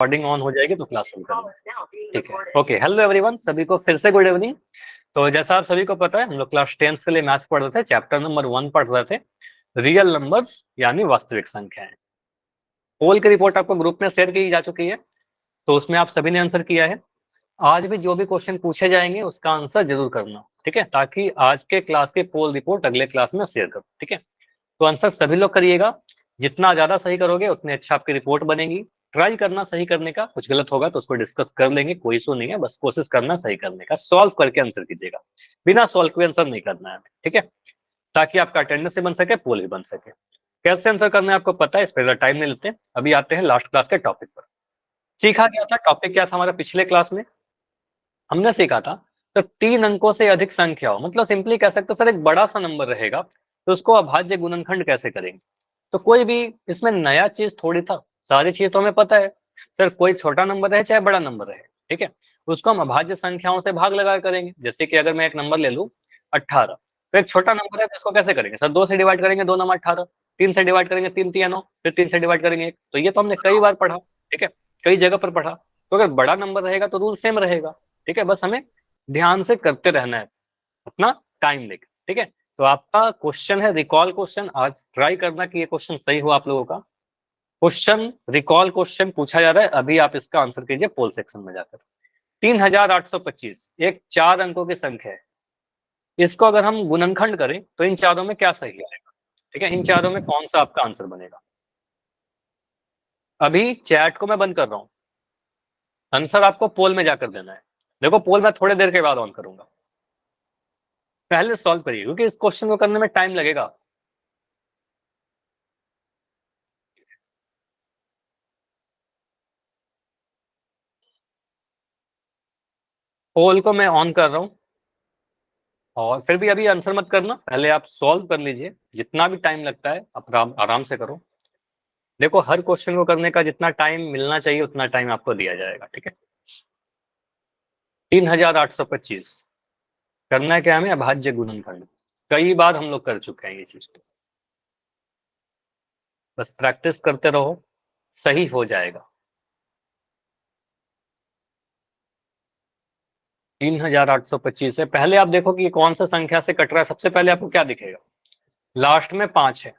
Recording on हो जाएगी तो क्लास शुरू करेंगे, ठीक है। ओके, हेलो एवरीवन, सभी को फिर से गुड इवनिंग। तो जैसा आप सभी को पता है, हम लोग क्लास 10th के लिए मैथ्स पढ़ रहे थे, चैप्टर नंबर 1 पढ़ रहे थे, रियल नंबर्स यानी वास्तविक संख्याएं। पोल की रिपोर्ट आपको ग्रुप में शेयर की जा चुकी है, तो उसमें आप सभी ने आंसर किया है। आज भी जो भी क्वेश्चन पूछे जाएंगे उसका आंसर जरूर करना, ठीक है, ताकि आज के क्लास की पोल रिपोर्ट अगले क्लास में शेयर करो, ठीक है। तो आंसर सभी लोग करिएगा, जितना ज्यादा सही करोगे उतनी अच्छा आपकी रिपोर्ट बनेगी। ट्राई करना सही करने का, कुछ गलत होगा तो उसको डिस्कस कर लेंगे, कोई इशू नहीं है, बस कोशिश करना सही करने का, सॉल्व करके आंसर कीजिएगा, बिना सॉल्व के आंसर नहीं करना है, ठीक है, ताकि आपका अटेंडेंस भी बन सके, पोल भी बन सके। कैसे आंसर करना है आपको पता है, इस पर टाइम नहीं लेते। अभी आते हैं लास्ट क्लास के टॉपिक पर। सीखा गया था, टॉपिक क्या था हमारा पिछले क्लास में, हमने सीखा था तो 3 अंकों से अधिक संख्या हो, मतलब सिंपली कह सकते सर एक बड़ा सा नंबर रहेगा तो उसको अभाज्य गुणनखंड कैसे करेंगे। तो कोई भी इसमें नया चीज थोड़ी था, सारी चीज तो हमें पता है। सर कोई छोटा नंबर रहे चाहे बड़ा नंबर रहे, ठीक है, उसको हम अभाज्य संख्याओं से भाग लगा करेंगे। जैसे कि अगर मैं एक नंबर ले लूं 18, तो एक छोटा नंबर है तो इसको कैसे करेंगे सर, 2 से डिवाइड करेंगे, 2 नंबर 18, 3 से डिवाइड करेंगे, 3 3 9, फिर 3 से डिवाइड करेंगे 1। तो ये तो हमने कई बार पढ़ा, ठीक है, कई जगह पर पढ़ा। तो अगर बड़ा नंबर रहेगा तो रूल सेम रहेगा, ठीक है, बस हमें ध्यान से करते रहना है, अपना टाइम लेकर, ठीक है। तो आपका क्वेश्चन है रिकॉल क्वेश्चन, आज ट्राई करना कि ये क्वेश्चन सही हो आप लोगों का। क्वेश्चन रिकॉल क्वेश्चन पूछा जा रहा है, अभी आप इसका आंसर कीजिए पोल सेक्शन में जाकर। 3825 एक 4 अंकों की संख्या है, इसको अगर हम गुणनखंड करें तो इन चारों में क्या सही आएगा, ठीक है, इन चारों में कौन सा आपका आंसर बनेगा। अभी चैट को मैं बंद कर रहा हूं, आंसर आपको पोल में जाकर देना है। देखो पोल मैं थोड़ी देर के बाद ऑन करूंगा, पहले सॉल्व करिए क्योंकि इस क्वेश्चन को करने में टाइम लगेगा। पोल को मैं ऑन कर रहा हूं, और फिर भी अभी आंसर मत करना, पहले आप सॉल्व कर लीजिए, जितना भी टाइम लगता है आप आराम आराम से करो। देखो हर क्वेश्चन को करने का जितना टाइम मिलना चाहिए उतना टाइम आपको दिया जाएगा, ठीक है। 3825 करना है क्या हमें, अभाज्य गुणनखंड। कई बार हम लोग कर चुके हैं ये चीज, तो बस प्रैक्टिस करते रहो, सही हो जाएगा। 3825 है, पहले आप देखो कि ये कौन सा संख्या से कट रहा है। सबसे पहले आपको क्या दिखेगा, लास्ट में 5 है,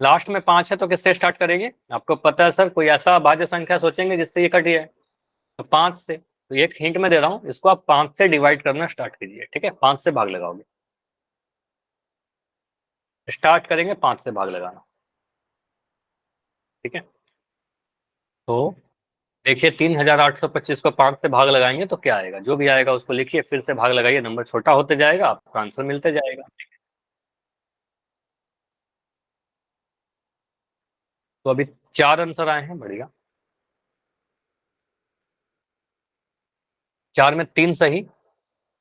लास्ट में 5 है तो किससे स्टार्ट करेंगे, आपको पता है सर, कोई ऐसा अभाज्य संख्या सोचेंगे जिससे ये कट जाए, तो 5 से। तो एक हिंट में दे रहा हूं, इसको आप 5 से डिवाइड करना स्टार्ट कीजिए, ठीक है, 5 से भाग लगाओगे, स्टार्ट करेंगे 5 से भाग लगाना, ठीक है। तो देखिए 3825 को 5 से भाग लगाएंगे तो क्या आएगा, जो भी आएगा उसको लिखिए, फिर से भाग लगाइए, नंबर छोटा होते जाएगा, आपका आंसर मिलते जाएगा। तो अभी 4 आंसर आए हैं, बढ़िया। 4 में 3 सही,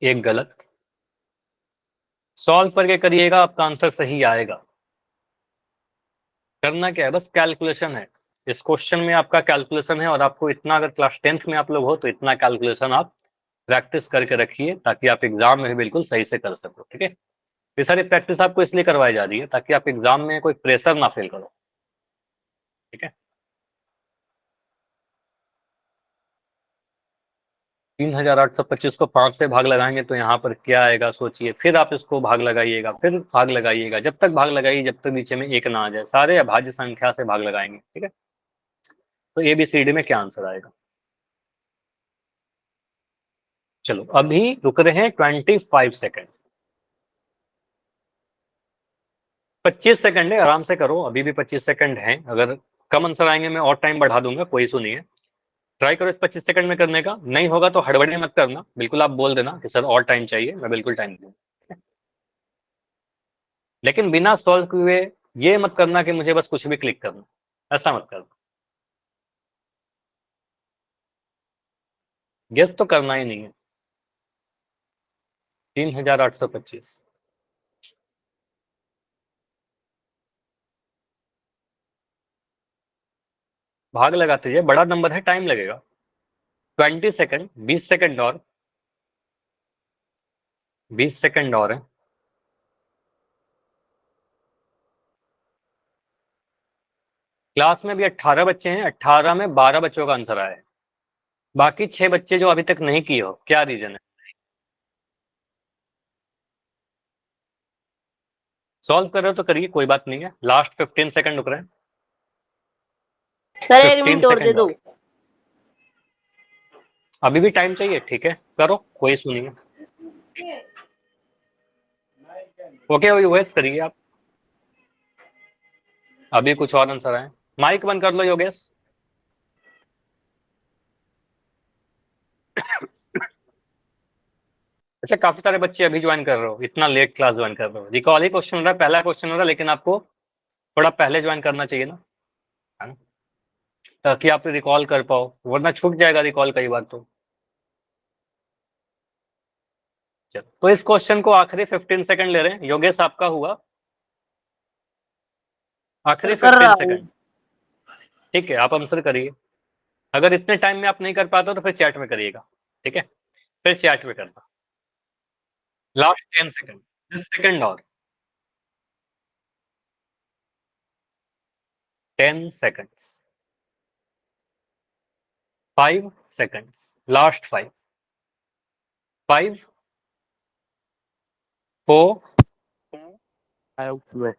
1 गलत। सॉल्व करके करिएगा, आपका आंसर सही आएगा। करना क्या है, बस कैलकुलेशन है, इस क्वेश्चन में आपका कैलकुलेशन है, और आपको इतना, अगर क्लास 10th में आप लोग हो तो इतना कैलकुलेशन आप प्रैक्टिस करके रखिए, ताकि आप एग्जाम में भी बिल्कुल सही से कर सको, ठीक है। ये सारी प्रैक्टिस आपको इसलिए करवाई जा रही है ताकि आप एग्जाम में कोई प्रेशर ना फील करो, ठीक है। 3825 को 5 से भाग लगाएंगे तो यहाँ पर क्या आएगा सोचिए, फिर आप इसको भाग लगाइएगा, फिर भाग लगाइएगा, जब तक भाग लगाइए जब तक नीचे में 1 ना आ जाए, सारे अभाज्य संख्या से भाग लगाएंगे, ठीक है। तो ABCD में क्या आंसर आएगा। चलो अभी रुक रहे हैं 25 सेकेंड, 25 सेकेंड है, आराम से करो, अभी भी 25 सेकेंड है। अगर कम आंसर आएंगे मैं और टाइम बढ़ा दूंगा, कोई इशू नहीं है। ट्राई करो इस 25 सेकंड में करने का, नहीं होगा तो हड़बड़ी मत करना, बिल्कुल आप बोल देना कि सर और टाइम चाहिए, मैं बिल्कुल टाइम दूंगा। लेकिन बिना सॉल्व किए ये मत करना कि मुझे बस कुछ भी क्लिक करना, ऐसा मत करना, गेस तो करना ही नहीं है। 3825 भाग लगाते जाइए, बड़ा नंबर है, टाइम लगेगा। 20 सेकंड, 20 सेकंड और, 20 सेकंड और है। तो क्लास में भी 18 बच्चे हैं, 18 में 12 बच्चों का आंसर आया है, बाकी 6 बच्चे जो अभी तक नहीं किए हो, क्या रीजन है? सॉल्व कर रहे हो तो करिए, कोई बात नहीं है, लास्ट 15 सेकंड रुक रहे हैं। सर 1 15 मिनट और दे सेकंड दो। और, अभी भी टाइम चाहिए, ठीक है करो, कोई सुनिए। ओके योगेश करिए आप, अभी कुछ और आंसर आए। माइक बंद कर लो योगेश। अच्छा, काफी सारे बच्चे अभी ज्वाइन कर रहे हो, इतना लेट क्लास ज्वाइन कर रहे हो। रिकॉल ही क्वेश्चन हो रहा है, पहला क्वेश्चन हो रहा है, लेकिन आपको थोड़ा पहले ज्वाइन करना चाहिए ना, है ना, ताकि आप रिकॉल कर पाओ, वरना छूट जाएगा रिकॉल कई बार तो। चलो, तो इस क्वेश्चन को आखिरी 15 सेकंड ले रहे हैं। योगेश आपका हुआ आखिरी सर कर 15 रहा हूँ। सेकंड, ठीक है, आप आंसर करिए। अगर इतने टाइम में आप नहीं कर पाते हो तो फिर चैट में करिएगा, ठीक है, फिर चैट में करना। लास्ट 10 सेकंड, 10 सेकंड और, 10 सेकंड्स, 5 सेकंड्स, लास्ट 5, 5, 4,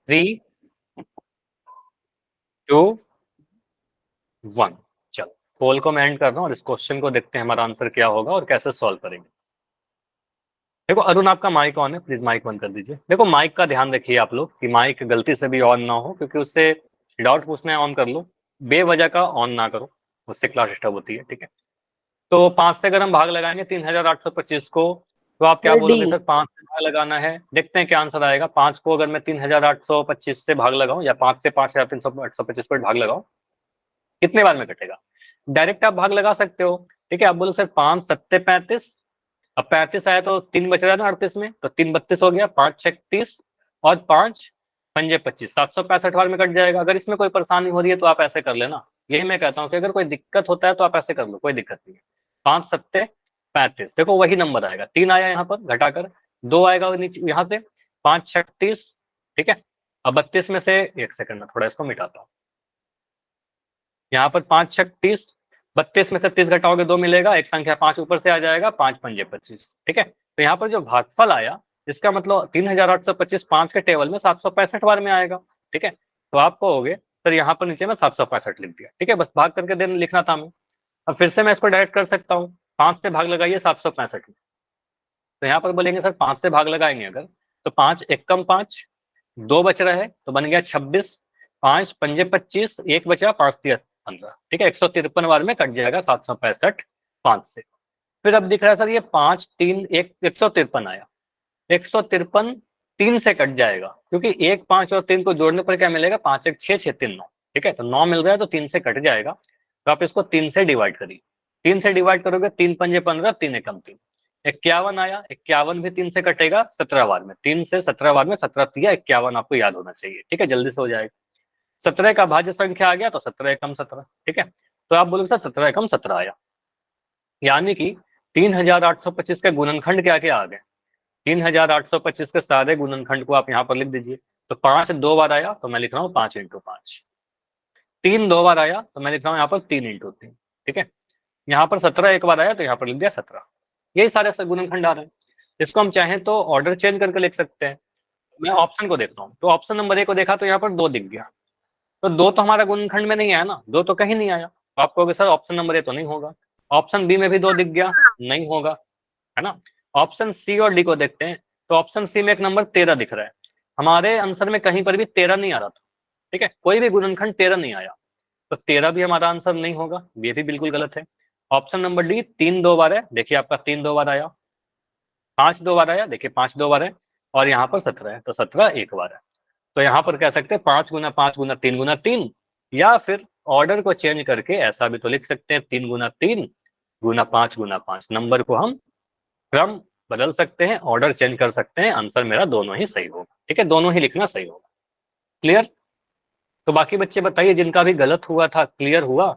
3, 2, 1। चलो, पोल को मैं एंड कर रहा हूँ और इस क्वेश्चन को देखते हैं हमारा आंसर क्या होगा और कैसे सॉल्व करेंगे। देखो अरुण, आपका माइक ऑन है, प्लीज माइक बंद कर दीजिए। देखो माइक का ध्यान रखिए आप लोग कि माइक गलती से भी ऑन ना हो, क्योंकि उससे डाउट पूछना है ऑन कर लो, बेवजह का ऑन ना करो, उससे क्लास डिस्टर्ब होती है, ठीक है। तो 5 से अगर हम भाग लगाएंगे 3825 को, तो आप क्या सर डी। बोलोगे सर? 5 से भाग लगाना है, देखते हैं क्या आंसर आएगा। 5 को अगर मैं 3825 से भाग लगाऊं या 5 से 5325 पर भाग लगाऊं, कितने बार में कटेगा? डायरेक्ट आप भाग लगा सकते हो, ठीक है। आप बोलो सर 5 सत्ते 35, अब 35 आया तो 3 बच रहा है ना 38 में, तो 3 32 हो गया, 5 6 30 और 5 पंजे 25, 765 बार में कट जाएगा। अगर इसमें कोई परेशानी हो रही है तो आप ऐसे कर लेना, यही मैं कहता हूँ कि अगर कोई दिक्कत होता है तो आप ऐसे कर लो, कोई दिक्कत नहीं है। 5 सत्ते 35, देखो वही नंबर आएगा, 3 आया यहाँ पर घटाकर, 2 आएगा नीचे यहाँ से, 5 6 30, ठीक है। अब 32 में से, एक सेकंड में थोड़ा इसको मिटाता हूँ, यहाँ पर 5 6 30, 32 में से 30 घटाओगे 2 मिलेगा, एक संख्या 5 ऊपर से आ जाएगा, 5 पंजे 25, ठीक है। तो यहाँ पर जो भागफल आया, इसका मतलब 3825 5 के टेबल में 765 बार में आएगा, ठीक है। तो आप कहोगे सर यहाँ पर नीचे में 765 लिख दिया, ठीक है, बस भाग करके दिन लिखना था हमें। अब फिर से मैं इसको डायरेक्ट कर सकता हूँ, 5 से भाग लगाइए 765 में, तो यहाँ पर बोलेंगे सर 5 से भाग लगाएंगे अगर, तो 5 एक कम 5, 2 बच रहा है तो बन गया 26, 5 पंजे 25, एक बचा, 5 तिया 15, ठीक है। 153 बार में कट जाएगा 765 5 से। फिर अब दिख रहा है सर ये 5 3 1, 153 आया, 153 3 से कट जाएगा, क्योंकि 1 5 और 3 को जोड़ने पर क्या मिलेगा? 5 1 6 6 3 9, ठीक है। तो 9 मिल रहा है तो 3 से कट जाएगा, तो आप इसको 3 से डिवाइड करिए, 3 से डिवाइड करोगे 3 पंजे 15, 3 एकम 3, 51 आया, 51 भी 3 से कटेगा 17 बार में, 3 से 17 बार में 17 तिया 51 आपको याद होना चाहिए, ठीक है, जल्दी से हो जाएगा। 17 का भाज्य संख्या आ गया तो 17 एकम 17, ठीक है। तो आप बोलोगे सर 17 एकम 17 आया, यानी कि 3825 के गुणनखंड क्या क्या आ गए? 3825 के सारे गुणनखंड को आप यहाँ पर लिख दीजिए। तो 5 2 बार आया तो मैं लिख रहा हूँ 5 इंटू 5, 3 2 बार आया तो मैं लिख रहा हूँ यहाँ पर 3 इंटू 3, ठीक है। यहाँ पर 17 एक बार आया तो यहाँ पर लिख दिया 17। यही सारे गुणनखंड आ रहे हैं। इसको हम चाहें तो ऑर्डर चेंज करके लिख सकते हैं। मैं ऑप्शन को देखता हूँ, तो ऑप्शन नंबर ए को देखा तो यहाँ पर 2 दिख गया, तो 2 तो हमारा गुणनखंड में नहीं आया ना, 2 तो कहीं नहीं आया, तो आप कहोगे सर ऑप्शन नंबर ए तो नहीं होगा। ऑप्शन बी में भी 2 दिख गया, नहीं होगा, है ना। ऑप्शन सी और डी को देखते हैं, तो ऑप्शन सी में एक नंबर 13 दिख रहा है, हमारे आंसर में कहीं पर भी 13 नहीं आ रहा था, ठीक है, कोई भी गुणनखंड 13 नहीं आया, तो 13 भी हमारा आंसर नहीं होगा, ये भी बिल्कुल गलत है। ऑप्शन नंबर डी 3 2 बार है, देखिए आपका 3 2 बार आया, 5 2 बार आया, देखिए 5 2 बार है, और यहाँ पर 17 है, तो 17 एक बार है। तो यहाँ पर कह सकते हैं 5 गुना 5 गुना 3 गुना 3, या फिर ऑर्डर को चेंज करके ऐसा भी तो लिख सकते हैं 3 गुना 3 गुना 5 गुना 5, नंबर को हम क्रम बदल सकते हैं, ऑर्डर चेंज कर सकते हैं, आंसर मेरा दोनों ही सही होगा, ठीक है, दोनों ही लिखना सही होगा। क्लियर? तो बाकी बच्चे बताइए जिनका भी गलत हुआ था, क्लियर हुआ?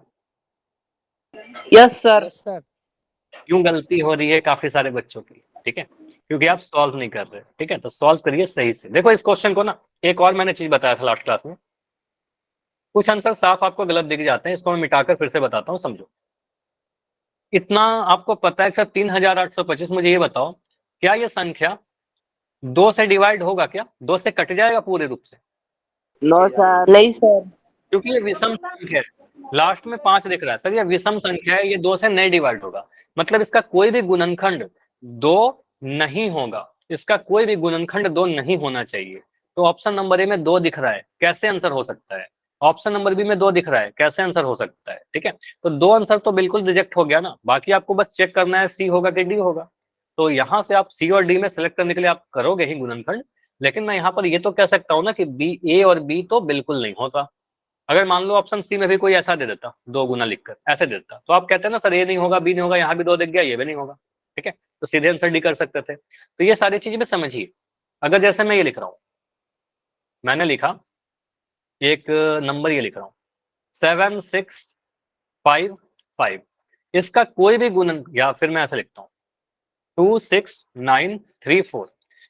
Yes sir. क्यों गलती हो रही है काफी सारे बच्चों की? ठीक है, क्योंकि आप सॉल्व नहीं कर रहे, ठीक है, तो सॉल्व करिए सही से। देखो इस क्वेश्चन को ना, एक और मैंने चीज बताया था लास्ट क्लास में, कुछ आंसर साफ आपको गलत दिख जाते हैं, इसको मैं मिटाकर फिर से बताता हूँ, समझो। इतना आपको पता है सर 3825, मुझे ये बताओ क्या ये संख्या 2 से डिवाइड होगा क्या? 2 से कट जाएगा पूरे रूप से? नो सर, नहीं सर। क्योंकि ये विषम संख्या है, लास्ट में 5 दिख रहा है सर, ये विषम संख्या है, ये 2 से नहीं डिवाइड होगा, मतलब इसका कोई भी गुणनखंड 2 नहीं होगा, इसका कोई भी गुणनखंड 2 नहीं होना चाहिए। तो ऑप्शन नंबर ए में 2 दिख रहा है, कैसे आंसर हो सकता है? ऑप्शन नंबर बी में 2 दिख रहा है, कैसे आंसर हो सकता है? ठीक है, तो 2 आंसर तो बिल्कुल रिजेक्ट हो गया ना, बाकी आपको बस चेक करना है सी होगा कि डी होगा। तो यहाँ से आप सी और डी में सेलेक्ट करने के लिए आप करोगे ही गुणनखंड, लेकिन मैं यहाँ पर ये तो कह सकता हूँ ना कि बी, ए और बी तो बिल्कुल नहीं होता। अगर मान लो ऑप्शन सी में भी कोई ऐसा दे देता, 2 गुना लिखकर ऐसे देता, तो आप कहते हैं ना सर ए नहीं होगा, बी नहीं होगा, यहाँ भी 2 दिख गया, ये भी नहीं होगा। ठीक है, तो सीधे आंसर डी कर सकते थे। तो ये सारी चीजें भी समझिए। अगर जैसे मैं ये लिख रहा हूँ, मैंने लिखा एक नंबर, ये लिख रहा हूँ 7655, इसका कोई भी गुणन, या फिर मैं ऐसे लिखता हूँ 26934,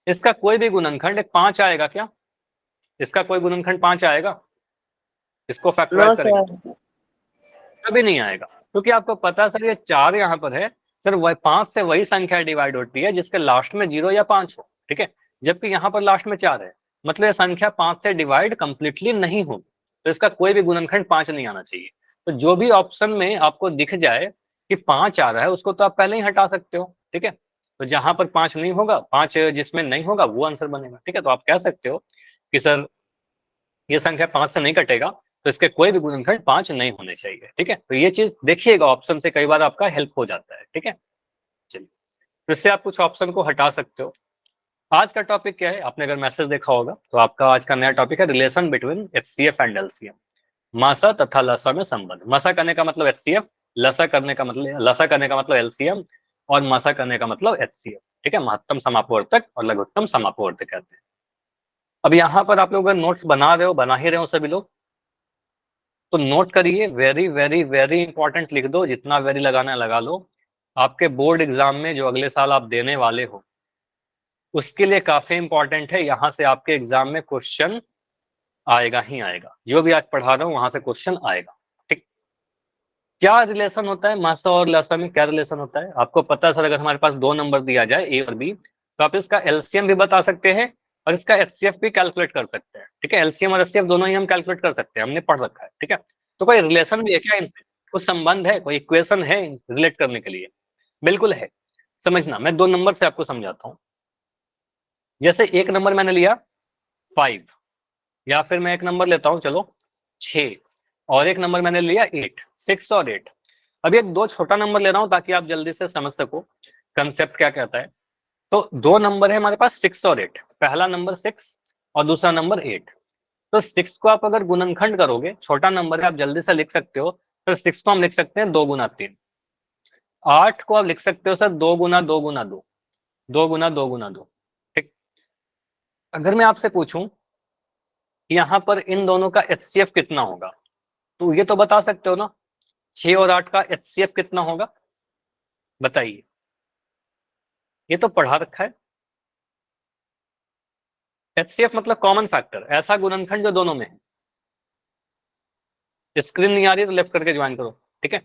इसका कोई भी गुणनखंड 5 आएगा क्या? इसका कोई गुणनखंड 5 आएगा? इसको फैक्टराइज नो करेंगे तो सर। कभी नहीं आएगा, क्योंकि आपको पता है सर ये 4 यहाँ पर है सर, 5 से वही संख्या डिवाइड होती है जिसके लास्ट में 0 या 5 हो। ठीक है, जबकि यहाँ पर लास्ट में 4 है, मतलब ये संख्या 5 से डिवाइड कंप्लीटली नहीं होगी, तो इसका कोई भी गुणनखंड 5 नहीं आना चाहिए। तो जो भी ऑप्शन में आपको दिख जाए कि 5 आ रहा है, उसको तो आप पहले ही हटा सकते हो। ठीक है, तो जहां पर 5 नहीं होगा, 5 जिसमें नहीं होगा वो आंसर बनेगा। ठीक है, तो आप कह सकते हो कि सर ये संख्या 5 से नहीं कटेगा, तो इसके कोई भी गुणनखंड 5 नहीं होने चाहिए। ठीक है, तो ये चीज देखिएगा, ऑप्शन से कई बार आपका हेल्प हो जाता है। ठीक है, चलिए, फिर से आप कुछ ऑप्शन को हटा सकते हो। आज का टॉपिक क्या है? आपने अगर मैसेज देखा होगा तो आपका आज का नया टॉपिक है relation between HCF and LCM, मासा तथा लसा में संबंध। मासा करने का मतलब एचसीएफ, लसा करने का मतलब एलसीएम, और मासा करने का मतलब एचसीएफ। ठीक है, महत्तम समापवर्तक और लघुत्तम समापवर्तक कहते हैं। अब यहाँ पर आप लोग अगर नोट्स बना रहे हो, बना ही रहे हो सभी लोग, तो नोट करिए, वेरी वेरी वेरी इंपॉर्टेंट लिख दो, जितना वेरी लगाना है लगा लो। आपके बोर्ड एग्जाम में जो अगले साल आप देने वाले हो, उसके लिए काफी इंपॉर्टेंट है। यहाँ से आपके एग्जाम में क्वेश्चन आएगा ही आएगा, जो भी आज पढ़ा रहा हूँ वहां से क्वेश्चन आएगा। ठीक, क्या रिलेशन होता है मासा और लसा में? क्या रिलेशन होता है आपको पता है सर? अगर हमारे पास 2 नंबर दिया जाए ए और बी, तो आप इसका एलसीएम भी बता सकते हैं और इसका एचसीएफ भी कैलकुलेट कर सकते हैं। ठीक है, एलसीएम और एचसीएफ दोनों ही हम कैलकुलेट कर सकते हैं, हमने पढ़ रखा है। ठीक है, तो कोई रिलेशन भी है क्या इनसे? कुछ संबंध है, कोई इक्वेशन है रिलेट करने के लिए? बिल्कुल है। समझना, मैं 2 नंबर से आपको समझाता हूँ। जैसे एक नंबर मैंने लिया 5, या फिर मैं एक नंबर लेता हूँ चलो 6, और एक नंबर मैंने लिया 8, 6 और 8। अब एक 2 छोटा नंबर ले रहा हूँ ताकि आप जल्दी से समझ सको कंसेप्ट क्या कहता है। तो 2 नंबर है हमारे पास 6 और 8, पहला नंबर 6 और दूसरा नंबर 8। तो 6 को आप अगर गुणनखंड करोगे, छोटा नंबर है आप जल्दी से लिख सकते हो, तो 6 को हम लिख सकते हैं 2 गुना 3। 8 को आप लिख सकते हो सर 2 गुना 2 गुना 2, 2 गुना 2 गुना 2। ठीक, अगर मैं आपसे पूछूं कि यहाँ पर इन दोनों का एचसीएफ कितना होगा, तो ये तो बता सकते हो ना, 6 और 8 का एचसीएफ कितना होगा? बताइए, ये तो पढ़ा रखा है। एचसीएफ मतलब कॉमन फैक्टर, ऐसा गुणनखंड जो दोनों में है। स्क्रीन नहीं आ रही तो लेफ्ट करके ज्वाइन करो। ठीक है,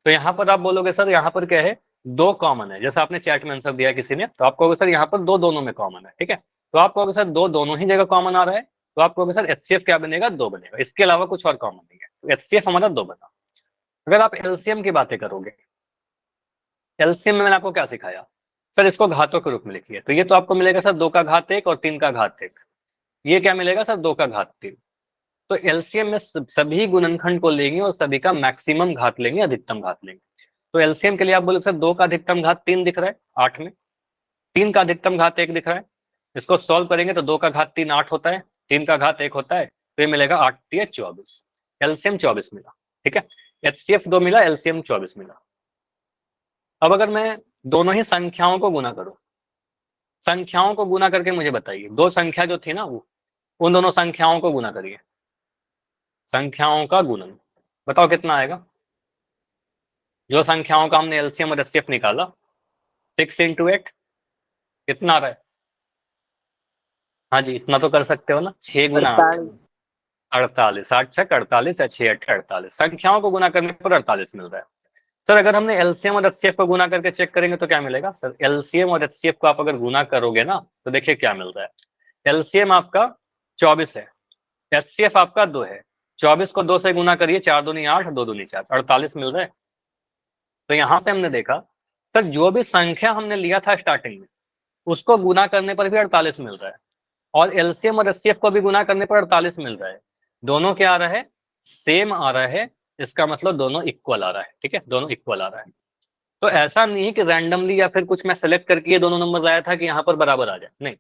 तो यहाँ पर आप बोलोगे सर यहाँ पर क्या है, 2 कॉमन है, जैसा आपने चैट में आंसर दिया किसी ने, तो आप कहोगे सर यहाँ पर 2 दोनों में कॉमन है। ठीक है, तो आप कहोगे सर 2 दोनों ही जगह कॉमन आ रहा है, तो आप कहोगे सर एचसीएफ क्या बनेगा? 2 बनेगा, इसके अलावा कुछ और कॉमन नहीं है, तो एचसीएफ हमारा 2 बना। अगर आप एलसीएम की बातें करोगे, एलसीएम में मैंने आपको क्या सिखाया सर? इसको घातों के रूप में लिखिए, तो ये तो आपको मिलेगा सर 2 का घात 1 और 3 का घात 1। ये क्या मिलेगा सर? 2 का घात 3। तो एलसीएम में सभी गुणनखंड को लेंगे और सभी का मैक्सिमम घात लेंगे, अधिकतम घात लेंगे। तो एलसीएम के लिए आप बोलोगे सर 2 का अधिकतम घात 3 दिख रहा है 8 में, 3 का अधिकतम घात 1 दिख रहा है, इसको सॉल्व करेंगे तो 2 का घात 3 8 होता है, 3 का घात 1 होता है, तो ये मिलेगा 8 3 24, एलसीएम 24 मिला। ठीक है, एचसीएफ 2 मिला, एलसीएम 24 मिला। अब अगर मैं दोनों ही संख्याओं को गुना करूं, संख्याओं को गुना करके मुझे बताइए, 2 संख्या जो थी ना, वो उन दोनों संख्याओं को गुना करिए, संख्याओं का गुणन, बताओ कितना आएगा? जो संख्याओं का हमने एलसीएम और एचसीएफ निकाला, 6 इंटू 8 कितना आ रहा है? हाँ जी, इतना तो कर सकते हो ना, 6 गुना 8, 48। 48, 8 छक 48, 6 8 48, संख्याओं को गुना करने पर 48 मिल रहा है। सर अगर हमने एलसीएम और एचसीएफ को गुना करके चेक करेंगे तो क्या मिलेगा? सर एलसीएम और एचसीएफ को आप अगर गुना करोगे ना तो देखिए क्या मिल रहा है। एलसीएम आपका 24 है, एचसीएफ आपका 2 है। 24 को 2 से गुना करिए, 4 दूनी 8, 2 दूनी 4, 48 मिल रहा है। तो यहां से हमने देखा सर जो भी संख्या हमने लिया था स्टार्टिंग में उसको गुना करने पर भी 48 मिल रहा है, और एलसीएम और एचसीएफ को भी गुना करने पर 48 मिल रहा है। दोनों क्या आ रहा है? सेम आ रहा है। इसका मतलब दोनों इक्वल आ रहा है। ठीक है, दोनों इक्वल आ रहा है। तो ऐसा नहीं है कि रैंडमली या फिर कुछ मैं सेलेक्ट करके ये दोनों नंबर लाया था कि यहाँ पर बराबर आ जाए, नहीं।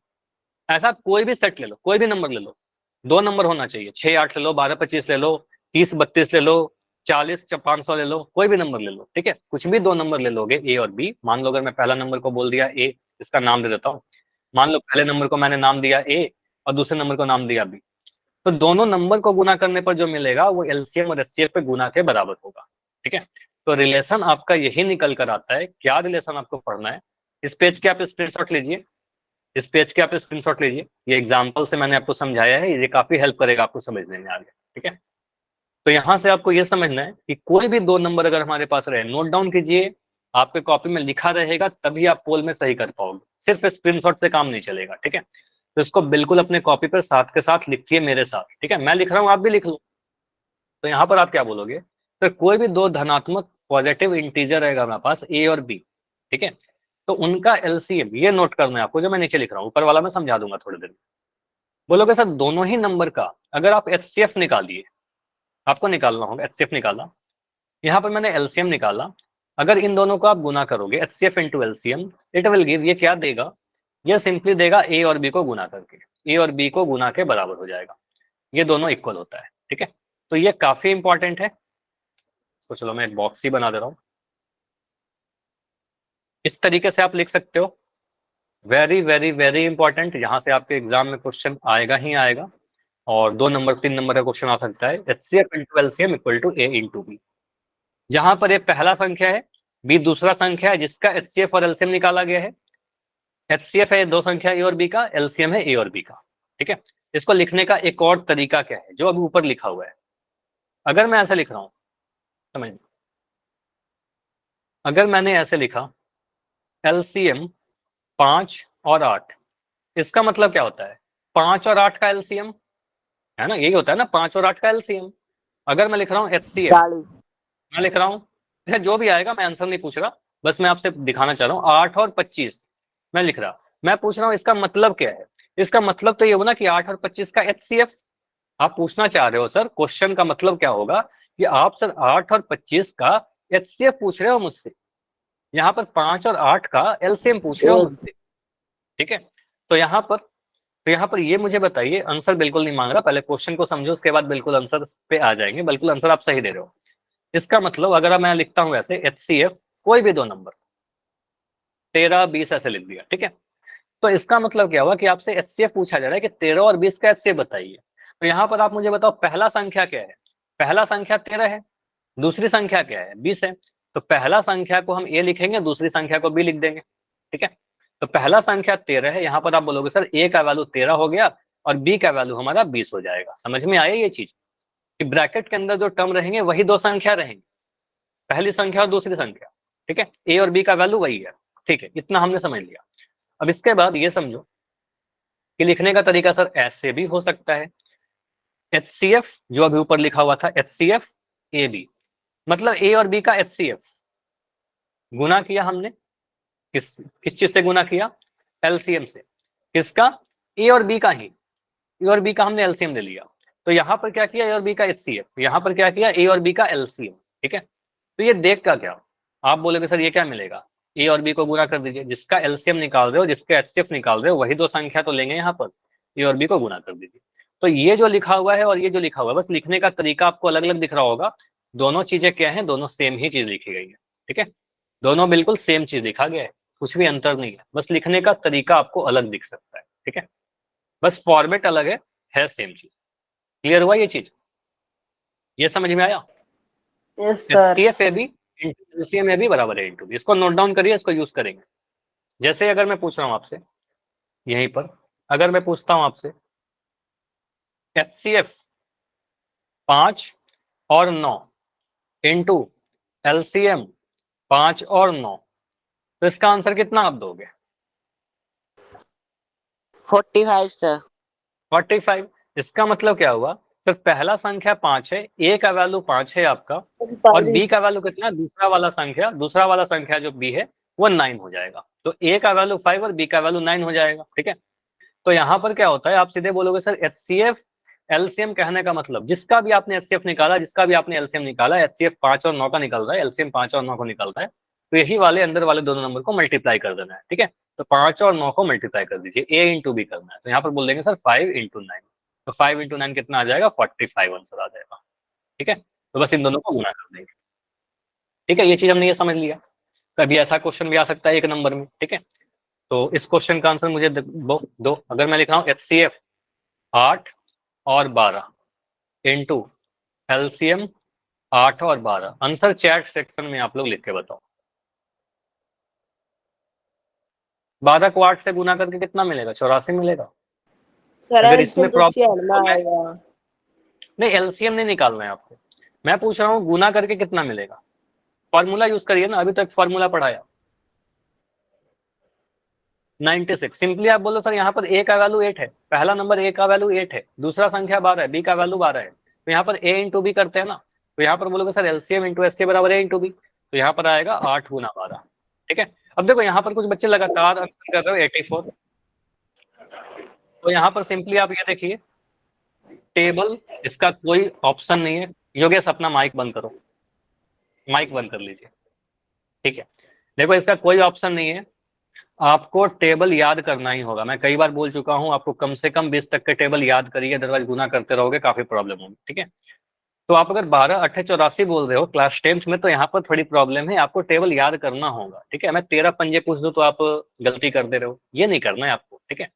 ऐसा कोई भी सेट ले लो, कोई भी नंबर ले लो, 2 नंबर होना चाहिए, 6 8 ले लो, 12 25 ले लो, 30 32 ले लो, 40 500 ले लो, कोई भी नंबर ले लो। ठीक है, कुछ भी 2 नंबर ले लोगे ए और बी। मान लो अगर मैं पहला नंबर को बोल दिया ए, इसका नाम दे देता हूँ। मान लो पहले नंबर को मैंने नाम दिया ए और दूसरे नंबर को नाम दिया बी, तो दोनों नंबर को गुना करने पर जो मिलेगा वो एलसीएम और एचसीएफ पे गुना के बराबर होगा। ठीक है, तो रिलेशन आपका यही निकल कर आता है। क्या रिलेशन आपको पढ़ना है? इस पेज के आप स्क्रीनशॉट लीजिए, इस पेज के आप स्क्रीनशॉट लीजिए। ये एग्जाम्पल से मैंने आपको समझाया है, ये काफी हेल्प करेगा आपको समझने में आगे। ठीक है, तो यहां से आपको ये समझना है कि कोई भी 2 नंबर अगर हमारे पास रहे, नोट डाउन कीजिए, आपके कॉपी में लिखा रहेगा तभी आप पोल में सही कर पाओगे, सिर्फ स्क्रीनशॉट से काम नहीं चलेगा। ठीक है, तो इसको बिल्कुल अपने कॉपी पर साथ के साथ लिखिए मेरे साथ। ठीक है, मैं लिख रहा हूँ आप भी लिख लो। तो यहाँ पर आप क्या बोलोगे? सर कोई भी 2 धनात्मक पॉजिटिव इंटीजर रहेगा हमारे पास ए और बी, ठीक है, तो उनका एलसीएम ये नोट करना है आपको, जो मैं नीचे लिख रहा हूँ, ऊपर वाला मैं समझा दूंगा थोड़ी देर में। बोलोगे सर दोनों ही नंबर का अगर आप एचसीएफ निकालिए, आपको निकालना होगा एचसीएफ निकालना, यहाँ पर मैंने एलसीएम निकाला, अगर इन दोनों को आप गुना करोगे HCF into LCM, it will give, ये क्या देगा? ये सिंपली देगा ए और बी को गुना करके, ए और बी को गुना के बराबर हो जाएगा, ये दोनों इक्वल होता है। ठीक है, तो ये काफी इंपॉर्टेंट है। तो चलो मैं एक बॉक्स ही बना दे रहा हूँ, इस तरीके से आप लिख सकते हो। वेरी वेरी वेरी इंपॉर्टेंट, यहाँ से आपके एग्जाम में क्वेश्चन आएगा ही आएगा, और 2 नंबर 3 नंबर का क्वेश्चन आ सकता है। HCF into LCM equal to A into B, जहां पर ए पहला संख्या है, बी दूसरा संख्या है जिसका एचसीएफ और एलसीएम निकाला गया है। एचसीएफ है 2 संख्या ए और बी का, एलसीएम है ए और बी का। ठीक है, इसको लिखने का एक और तरीका क्या है जो अभी ऊपर लिखा हुआ है। अगर मैं ऐसे लिख रहा हूं, समझ, अगर मैंने ऐसे लिखा एलसीएम 5 और 8, इसका मतलब क्या होता है? 5 और 8 का एलसीएम है ना, यही होता है ना, 5 और 8 का एलसीएम। अगर मैं लिख रहा हूँ एचसीएफ, 40। मैं लिख रहा हूँ, जो भी आएगा, मैं आंसर नहीं पूछ रहा, बस मैं आपसे दिखाना चाह रहा हूँ। 8 और 25 मैं लिख रहा, मैं पूछ रहा हूँ इसका मतलब क्या है? इसका मतलब तो ये होना कि 8 और 25 का एचसीएफ। आप पूछना चाह रहे हो सर, क्वेश्चन का मतलब क्या होगा कि आप सर 8 और 25 का एचसीएफ पूछ रहे हो मुझसे, यहाँ पर 5 और 8 का एलसीएम पूछ रहे हो मुझसे। ठीक है, तो यहाँ पर ये मुझे बताइए, आंसर बिल्कुल नहीं मांग रहा, पहले क्वेश्चन को समझो उसके बाद बिल्कुल आंसर पे आ जाएंगे। बिल्कुल आंसर आप सही दे रहे हो। इसका मतलब अगर मैं लिखता हूं ऐसे एचसीएफ, कोई भी 2 नंबर 13 20 ऐसे लिख दिया, ठीक है, तो इसका मतलब क्या हुआ कि आपसे एचसीएफ पूछा जा रहा है कि 13 और 20 का एचसीएफ बताइए। तो यहाँ पर आप मुझे बताओ पहला संख्या क्या है? पहला संख्या 13 है, दूसरी संख्या क्या है? 20 है। तो पहला संख्या को हम ए लिखेंगे, दूसरी संख्या को बी लिख देंगे। ठीक है, तो पहला संख्या 13 है, यहाँ पर आप बोलोगे सर ए का वैल्यू 13 हो गया और बी का वैल्यू हमारा 20 हो जाएगा। समझ में आया ये चीज कि ब्रैकेट के अंदर जो टर्म रहेंगे वही 2 संख्या रहेंगे, पहली संख्या और दूसरी संख्या। ठीक है, ए और बी का वैल्यू वही है। ठीक है, इतना हमने समझ लिया। अब इसके बाद ये समझो कि लिखने का तरीका सर ऐसे भी हो सकता है, एचसीएफ जो अभी ऊपर लिखा हुआ था, एचसीएफ ए बी, मतलब ए और बी का एचसीएफ गुना किया हमने, किस किस चीज से गुना किया? एलसीएम से। किसका? ए और बी का ही, ए और बी का हमने एलसीएम ले लिया। तो यहाँ पर क्या किया? ए और बी का एचसीएफ, यहाँ पर क्या किया? ए और बी का एलसीएम। ठीक है, तो ये देख का क्या, आप बोलोगे सर ये क्या मिलेगा? ए और बी को गुना कर दीजिए, जिसका एलसीएम निकाल रहे हो जिसका एचसीएफ निकाल रहे हो वही 2 संख्या तो लेंगे यहाँ पर, ए और बी को गुना कर दीजिए। तो ये जो लिखा हुआ है और ये जो लिखा हुआ है, बस लिखने का तरीका आपको अलग अलग दिख रहा होगा। दोनों चीजें क्या है? दोनों सेम ही चीज लिखी गई है। ठीक है, दोनों बिल्कुल सेम चीज लिखा गया है, कुछ भी अंतर नहीं है, बस लिखने का तरीका आपको अलग दिख सकता है। ठीक है, बस फॉर्मेट अलग है सेम चीज। क्लियर हुआ ये चीज? ये समझ में आया? Yes sir. HCF A B into LCM A B बराबर है इंटू बी, इसको नोट डाउन करिए, इसको यूज करेंगे। जैसे अगर मैं पूछ रहा हूँ आपसे यहीं पर, अगर मैं पूछता हूँ आपसे एचसीएफ 5 और 9 इंटू एलसीएम 5 और 9, तो इसका आंसर कितना आप दोगे? 45 सर। 45। इसका मतलब क्या हुआ सर, पहला संख्या 5 है, ए का वैल्यू 5 है आपका, और बी 45। का वैल्यू कितना? दूसरा वाला संख्या जो बी है वो 9 हो जाएगा। तो ए का वैल्यू 5 और बी का वैल्यू 9 हो जाएगा। ठीक है, तो यहाँ पर क्या होता है, आप सीधे बोलोगे सर एचसीएफ एलसीएम, कहने का मतलब जिसका भी आपने एचसीएफ निकाला, जिसका भी आपने एलसीएम निकाला, एचसीएफ 5 और 9 का निकल रहा है, एलसीएम 5 और 9 को निकल रहा है, तो यही वाले अंदर वाले दोनों नंबर को मल्टीप्लाई कर देना है। ठीक है, तो 5 और 9 को मल्टीप्लाई कर दीजिए, ए इंटू बी करना है, तो यहाँ पर बोल देंगे सर 5 इंटू 9, तो 5 इंटू 9 कितना आ जाएगा? 45 आंसर आ जाएगा। ठीक है, तो बस इन दोनों को गुना कर देंगे। ठीक है, ये चीज हमने ये समझ लिया। कभी ऐसा क्वेश्चन भी आ सकता है एक नंबर में। ठीक है, तो इस क्वेश्चन का आंसर मुझे दो। अगर मैं लिख रहा हूँ एचसीएफ 8 और 12 इंटू एलसीएम 8 और 12, आंसर चैट सेक्शन में आप लोग लिख के बताओ। 12 को 8 से गुना करके कितना मिलेगा? 84 मिलेगा। सर अगर एलसीएम इसमें तो प्रॉब्लम 96 तो मैं आएगा। नहीं, एलसीएम नहीं निकालना है आपको, मैं पूछ रहा हूँ गुना करके कितना मिलेगा। फॉर्मूला यूज करिए ना, अभी तो एक फॉर्मूला पढ़ाया 96। सिंपली आप बोलो सर यहाँ पर ए का वैल्यू 8 है, पहला नंबर ए का वैल्यू 8 है, दूसरा संख्या 12 है, बी का वैल्यू 12 है, तो यहाँ पर ए इंटू बी करते हैं ना, तो यहाँ पर बोलोगे सर एलसीएम इंटू एससी बराबर ए इंटू बी, तो यहाँ पर आएगा 8 गुना 12। ठीक है, अब देखो यहाँ पर कुछ बच्चे लगातार आंसर कर रहे हो 84, तो यहाँ पर सिंपली आप ये देखिए टेबल, इसका कोई ऑप्शन नहीं है। योगेश अपना माइक बंद करो, माइक बंद कर लीजिए। ठीक है, देखो इसका कोई ऑप्शन नहीं है, आपको टेबल याद करना ही होगा। मैं कई बार बोल चुका हूं आपको कम से कम 20 तक के टेबल याद करिए, अदरवाइज गुना करते रहोगे काफी प्रॉब्लम होगी। ठीक है, तो आप अगर 12 8 84 बोल रहे हो क्लास 10th में, तो यहाँ पर थोड़ी प्रॉब्लम है, आपको टेबल याद करना होगा। ठीक है, मैं 13 पंजे पूछ दूं तो आप गलती कर दे रहे हो, ये नहीं करना है आपको। ठीक है,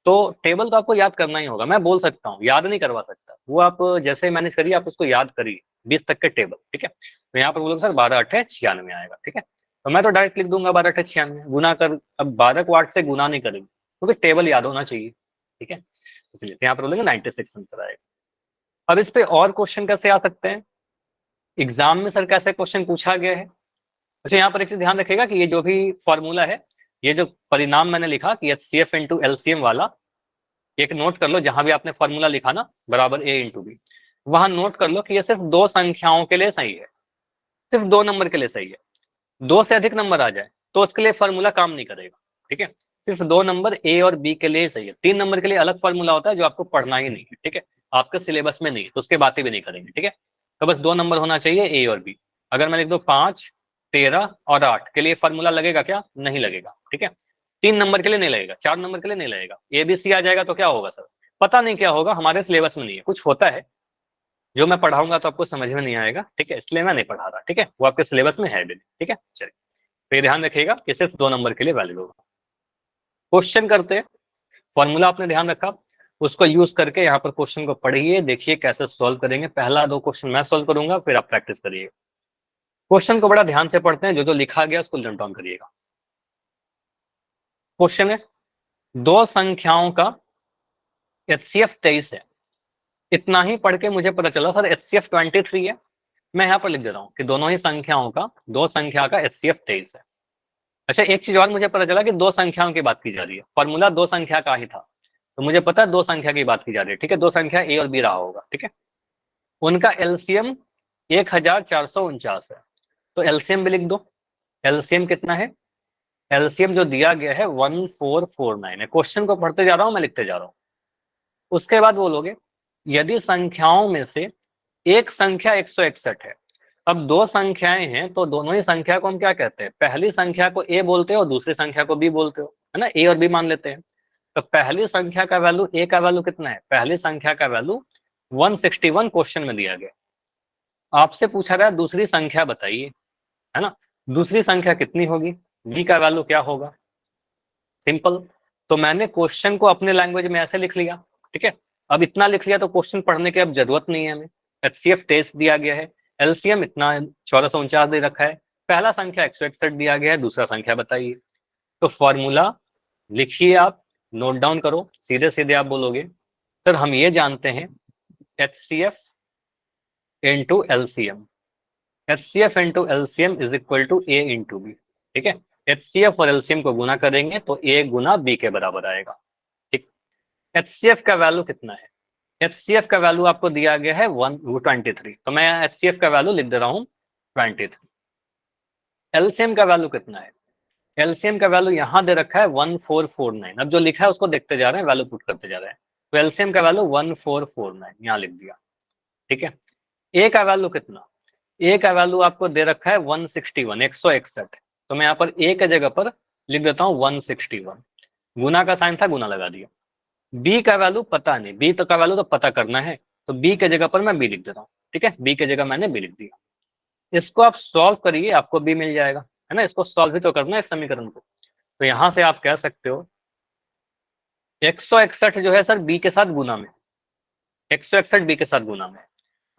तो टेबल तो आपको याद करना ही होगा, मैं बोल सकता हूँ, याद नहीं करवा सकता, वो आप जैसे मैनेज करिए, आप उसको याद करिए 20 तक के टेबल। ठीक है, तो यहाँ पर बोलोगे सर 12 8 96 आएगा। ठीक है, तो मैं तो डायरेक्ट लिख दूंगा 12 8 96 गुना कर, अब 12 को 8 से गुना नहीं करेंगे क्योंकि टेबल याद होना चाहिए। ठीक है, इसलिए यहाँ पर बोलेंगे 96 आंसर आएगा। अब इस पे और क्वेश्चन कैसे आ सकते हैं, एग्जाम में सर कैसे क्वेश्चन पूछा गया है। अच्छा, यहाँ पर एक चीज ध्यान रखिएगा कि ये जो भी फॉर्मूला है, ये जो परिणाम मैंने लिखा कि एचसीएफ इंटू एलसीएम वाला, एक नोट कर लो, जहां भी आपने फॉर्मूला लिखा ना बराबर ए इंटू बी, वहां नोट कर लो कि ये सिर्फ दो संख्याओं के लिए सही है, सिर्फ दो नंबर के लिए सही है। दो से अधिक नंबर आ जाए तो उसके लिए फॉर्मूला काम नहीं करेगा। ठीक है, सिर्फ दो नंबर ए और बी के लिए सही है, तीन नंबर के लिए अलग फॉर्मूला होता है जो आपको पढ़ना ही नहीं है। ठीक है, आपके सिलेबस में नहीं है, तो उसके बातें भी नहीं करेंगे। ठीक है, तो बस दो नंबर होना चाहिए ए और बी। अगर मैं लिख दो 5 13 और 8 के लिए फॉर्मूला लगेगा क्या? नहीं लगेगा। ठीक है, तीन नंबर के लिए नहीं लगेगा, चार नंबर के लिए नहीं लगेगा, ए बी सी आ जाएगा तो क्या होगा सर? पता नहीं क्या होगा, हमारे सिलेबस में नहीं है, कुछ होता है जो मैं पढ़ाऊंगा तो आपको समझ में नहीं आएगा। ठीक है, इसलिए मैं नहीं पढ़ा रहा। ठीक है, वो आपके सिलेबस में है भी नहीं। ठीक है, चलिए, तो ये ध्यान रखिएगा कि सिर्फ दो नंबर के लिए वैलिड होगा। क्वेश्चन करते हैं, फॉर्मूला आपने ध्यान रखा, उसको यूज करके यहाँ पर क्वेश्चन को पढ़िए, देखिए कैसे सॉल्व करेंगे। पहला दो क्वेश्चन मैं सॉल्व करूंगा, फिर आप प्रैक्टिस करिएगा। क्वेश्चन को बड़ा ध्यान से पढ़ते हैं, जो जो लिखा गया उसको नोट डाउन करिएगा। क्वेश्चन है, दो संख्याओं का एचसीएफ 23 है। इतना ही पढ़ के मुझे पता चला सर एचसीएफ 23 है। मैं यहाँ पर लिख दे रहा हूँ कि दोनों ही संख्याओं का, दो संख्या का एचसीएफ 23 है। अच्छा, एक चीज और मुझे पता चला कि दो संख्याओं की बात की जा रही है, फॉर्मूला दो संख्या का ही था, तो मुझे पता है दो संख्या की बात की जा रही है। ठीक है, दो संख्या ए और बी रहा होगा। ठीक है, उनका एलसीएम 1449 है, तो एलसीएम भी लिख दो। एलसीएम कितना है? एलसीएम जो दिया गया है 1449 है। क्वेश्चन को पढ़ते जा रहा हूं, मैं लिखते जा रहा हूं। उसके बाद बोलोगे यदि संख्याओं में से एक संख्या 161 है। अब दो संख्याएं हैं तो दोनों ही संख्या को हम क्या कहते हैं? पहली संख्या को ए बोलते हो, दूसरी संख्या को बी बोलते हो, है ना, ए और बी मान लेते हैं। तो पहली संख्या का वैल्यू, ए का वैल्यू कितना है? पहली संख्या का वैल्यू 161 क्वेश्चन में दिया गया। आपसे पूछा गया दूसरी संख्या बताइए, है ना, दूसरी संख्या कितनी होगी, बी का वैल्यू क्या होगा? सिंपल, तो मैंने क्वेश्चन को अपने लैंग्वेज में ऐसे लिख लिया। ठीक है, अब इतना लिख लिया तो क्वेश्चन पढ़ने की अब जरूरत नहीं है हमें। एचसीएफ टेस्ट दिया गया है, एलसीएम इतना 1449 दे रखा है, पहला संख्या 161 दिया गया है, दूसरा संख्या बताइए। तो फॉर्मूला लिखिए, आप नोट डाउन करो, सीधे सीधे आप बोलोगे सर हम ये जानते हैं HCF into LCM, HCF into LCM is equal to A into B. ठीक है, HCF और एलसीएम को गुना करेंगे तो A गुना B के बराबर आएगा। ठीक, HCF का वैल्यू कितना है? HCF का वैल्यू आपको दिया गया है 23, तो मैं HCF का वैल्यू लिख दे रहा हूँ 23। एलसीएम का वैल्यू कितना है? एलसीएम का वैल्यू यहाँ दे रखा है 1449। अब जो लिखा है उसको देखते जा रहे हैं, वैल्यू पुट करते जा रहे हैं। तो एलसीएम का वैल्यू 1449 यहाँ लिख दिया। ठीक है, ए का वैल्यू कितना? ए का वैल्यू आपको दे रखा है 161, 161। तो मैं यहाँ पर ए के जगह पर लिख देता हूँ 161। गुना का साइन था, गुना लगा दिया। बी का वैल्यू पता नहीं, बी तो का वैल्यू तो पता करना है, तो बी के जगह पर मैं बी लिख देता हूँ। ठीक है, बी के जगह मैंने बी लिख दिया। इसको आप सॉल्व करिए, आपको बी मिल जाएगा, है ना। इसको सॉल्व भी तो करना है इस समीकरण को। तो यहां से आप कह सकते हो 161 जो है सर बी के साथ गुना में, 161 बी के साथ गुना में।